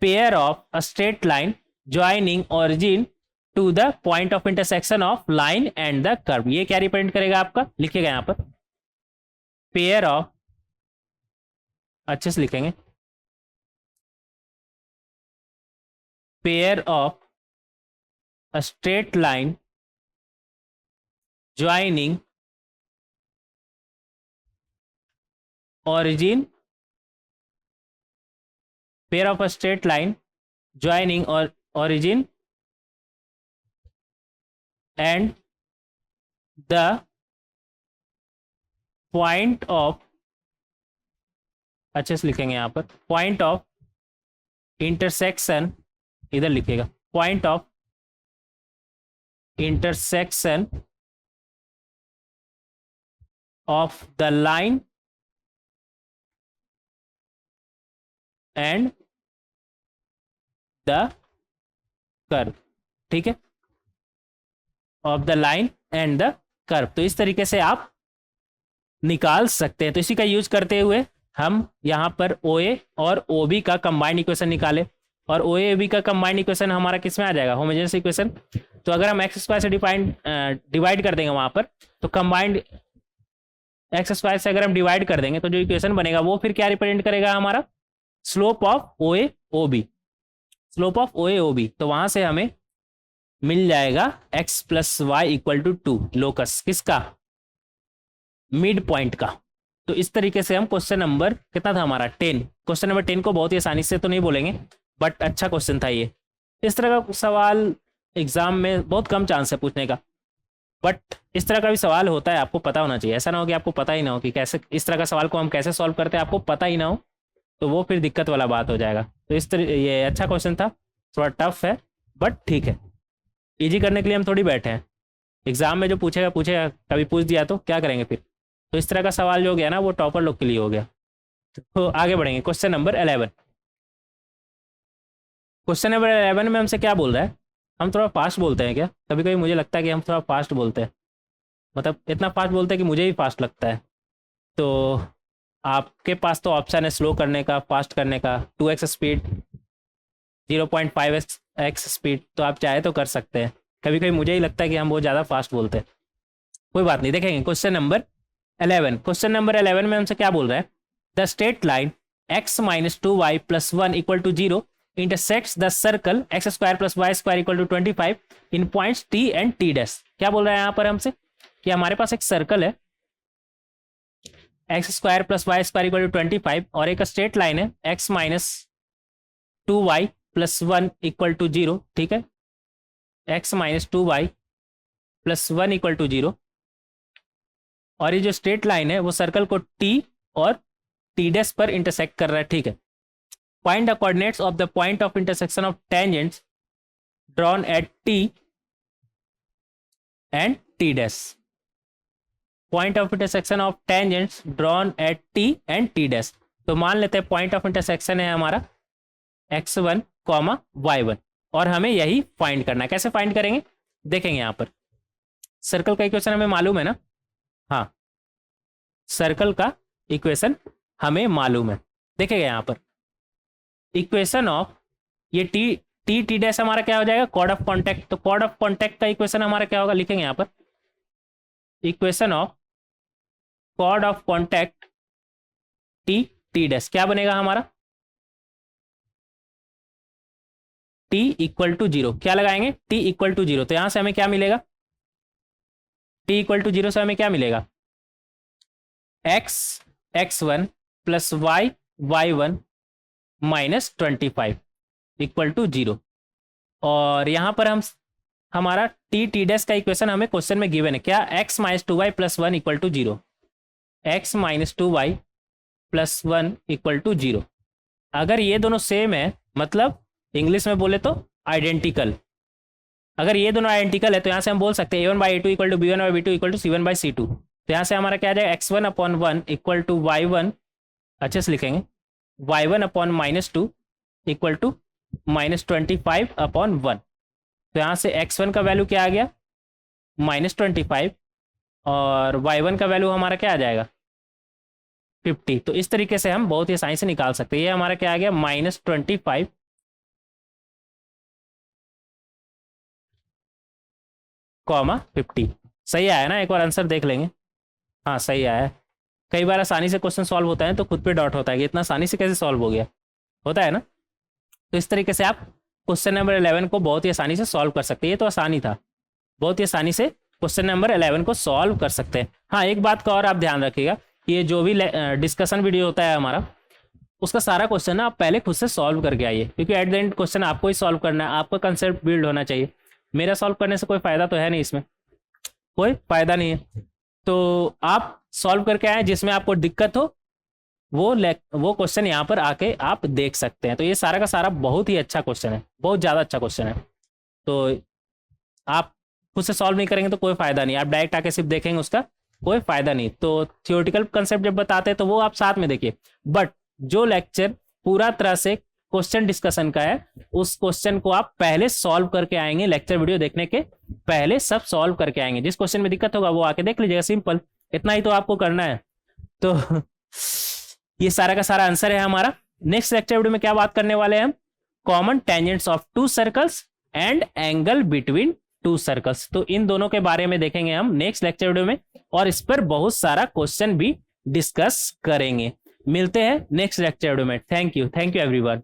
pair of a straight line joining origin to the point of intersection of line and the curve. ये क्या रिप्रेजेंट करेगा आपका, लिखिएगा यहां पर, पेयर ऑफ, अच्छे से लिखेंगे, pair of a straight line joining origin, pair of a straight line joining or origin and the point of, अच्छे से लिखेंगे यहां पर, पॉइंट ऑफ इंटरसेक्शन, इधर लिखिएगा, point of intersection of the line and the curve. ठीक है, of the line and the curve. तो इस तरीके से आप निकाल सकते हैं। तो इसी का यूज करते हुए हम यहाँ पर ओ ए और ओ बी का कंबाइंड इक्वेशन निकाले, और ओ ए बी का कंबाइंड इक्वेशन हमारा किस में आ जाएगा, होमोजेनियस इक्वेशन। तो अगर हम एक्स स्क्वायर से डिवाइड कर देंगे वहां पर, तो कंबाइंड एक्स स्क्वायर से अगर हम डिवाइड कर देंगे तो जो इक्वेशन बनेगा वो फिर क्या रिप्रेजेंट करेगा, हमारा slope of O A O B, slope of O A O B. तो वहां से हमें मिल जाएगा x plus y equal to 2, locus किसका, मिड पॉइंट का। तो इस तरीके से हम क्वेश्चन नंबर कितना था हमारा 10, क्वेश्चन नंबर 10 को बहुत ही आसानी से तो नहीं बोलेंगे, बट अच्छा क्वेश्चन था ये। इस तरह का सवाल एग्जाम में बहुत कम चांस है पूछने का, बट इस तरह का भी सवाल होता है, आपको पता होना चाहिए। ऐसा ना हो कि आपको पता ही ना हो कि कैसे इस तरह का सवाल को हम कैसे सॉल्व करते हैं, आपको पता ही ना हो, तो वो फिर दिक्कत वाला बात हो जाएगा। तो इस तरह ये अच्छा क्वेश्चन था, थोड़ा टफ है बट ठीक है, इजी करने के लिए हम थोड़ी बैठे हैं। एग्जाम में जो पूछेगा पूछेगा, कभी पूछ दिया तो क्या करेंगे फिर। तो इस तरह का सवाल जो हो गया ना, वो टॉपर लोग के लिए हो गया। तो आगे बढ़ेंगे, क्वेश्चन नंबर 11। क्वेश्चन नंबर 11 में हमसे क्या बोल रहा है, हम थोड़ा फास्ट बोलते हैं क्या, कभी कभी मुझे लगता है कि हम थोड़ा फास्ट बोलते हैं, मतलब इतना फास्ट बोलते हैं कि मुझे ही फास्ट लगता है। तो आपके पास तो ऑप्शन है स्लो करने का, फास्ट करने का, 2x स्पीड, 0.5x स्पीड, तो आप चाहे तो कर सकते हैं। कभी कभी मुझे ही लगता है कि हम बहुत ज़्यादा फास्ट बोलते हैं, कोई बात नहीं, देखेंगे क्वेश्चन नंबर 11। क्वेश्चन नंबर 11 में हमसे क्या बोल रहा है, the straight line x minus 2y plus 1 equal to 0 intersects the circle x square plus Y square equal to 25 in points t and t dash. क्या बोल रहा है यहाँ पर हमसे कि हमारे पास एक सर्कल है x square plus Y square equal to 25 और एक स्ट्रेट लाइन है x minus 2y plus 1 equal to 0। ठीक है, x minus 2y plus 1 equal to 0, और ये जो स्ट्रेट लाइन है वो सर्कल को t और t डैश पर इंटरसेक्ट कर रहा है। ठीक है, find the coordinates of the point of intersection of tangents drawn at t and T dash, point of intersection of tangents drawn at T and T dash. तो मान लेते हैं पॉइंट ऑफ इंटरसेक्शन है हमारा x1 कॉमा y1 और हमें यही find करना है। कैसे फाइंड करेंगे देखेंगे यहाँ पर। सर्कल का इक्वेशन हमें मालूम है ना, हाँ सर्कल का इक्वेशन हमें मालूम है। देखेंगे यहाँ पर इक्वेशन ऑफ ये टी डैश हमारा क्या हो जाएगा, कॉर्ड ऑफ कॉन्टैक्ट। तो कॉर्ड ऑफ कॉन्टैक्ट का इक्वेशन हमारा क्या होगा, लिखेंगे यहाँ पर equation of chord of contact t dash क्या बनेगा हमारा, t इक्वल टू जीरो। क्या लगाएंगे, t इक्वल टू जीरो। तो यहां से हमें क्या मिलेगा, t इक्वल टू जीरो से हमें क्या मिलेगा, x1 plus y1 minus 25 equal to zero. और यहां पर हम हमारा टी डैश का इक्वेशन हमें क्वेश्चन में गिवन है क्या, x minus 2y plus 1 equal to zero, x minus 2y plus 1 equal to zero. अगर ये दोनों सेम है, मतलब इंग्लिश में बोले तो आइडेंटिकल, अगर ये दोनों आइडेंटिकल है तो यहाँ से हम बोल सकते हैं a1 by a2 equal to b1 by b2 equal to c1 by c2। तो यहाँ से हमारा क्या आ जाएगा, x1 upon 1 equal to y1, अच्छे से लिखेंगे y1 upon minus 2 equal to minus 25 upon 1। तो यहाँ से x1 का वैल्यू क्या आ गया, माइनस 25 और y1 का वैल्यू हमारा क्या आ जाएगा 50। तो इस तरीके से हम बहुत ही आसानी से निकाल सकते हैं। ये हमारा क्या आ गया, माइनस 25 कॉमा 50। सही आया ना, एक बार आंसर देख लेंगे। हाँ सही आया है। कई बार आसानी से क्वेश्चन सॉल्व होता है तो खुद पे डाउट होता है कि इतना आसानी से कैसे सॉल्व हो गया, होता है ना। तो इस तरीके से आप क्वेश्चन नंबर 11 को बहुत ही आसानी से सॉल्व कर सकते हैं। ये तो आसानी था, बहुत ही आसानी से क्वेश्चन नंबर 11 को सॉल्व कर सकते हैं। हाँ एक बात का और आप ध्यान रखिएगा, ये जो भी डिस्कशन वीडियो होता है हमारा, उसका सारा क्वेश्चन ना आप पहले खुद से सॉल्व करके आइए, क्योंकि एट द एंड क्वेश्चन आपको ही सॉल्व करना है, आपका कंसेप्ट बिल्ड होना चाहिए। मेरा सॉल्व करने से कोई फायदा तो है नहीं, इसमें कोई फायदा नहीं है। तो आप सॉल्व करके आए, जिसमें आपको दिक्कत हो वो क्वेश्चन यहाँ पर आके आप देख सकते हैं। तो ये सारा का सारा बहुत ही अच्छा क्वेश्चन है, बहुत ज़्यादा अच्छा क्वेश्चन है। तो आप खुद से सॉल्व नहीं करेंगे तो कोई फायदा नहीं, आप डायरेक्ट आके सिर्फ देखेंगे उसका कोई फायदा नहीं। तो थियोरेटिकल कंसेप्ट जब बताते हैं तो वो आप साथ में देखिए, बट जो लेक्चर पूरा तरह से क्वेश्चन डिस्कशन का है, उस क्वेश्चन को आप पहले सॉल्व करके आएंगे। लेक्चर वीडियो देखने के पहले सब सॉल्व करके आएंगे। जिस क्वेश्चन में दिक्कत होगा वो आके देख लीजिएगा, सिंपल, इतना ही तो आपको करना है। तो ये सारा का सारा आंसर है हमारा। नेक्स्ट लेक्चर वीडियो में क्या बात करने वाले हैं हम, common tangents of to circles and angle between two circles. तो इन दोनों के बारे में देखेंगे हम नेक्स्ट लेक्चर वीडियो में, और इस पर बहुत सारा क्वेश्चन भी डिस्कस करेंगे। मिलते हैं नेक्स्ट लेक्चर वीडियो में। Thank you everyone.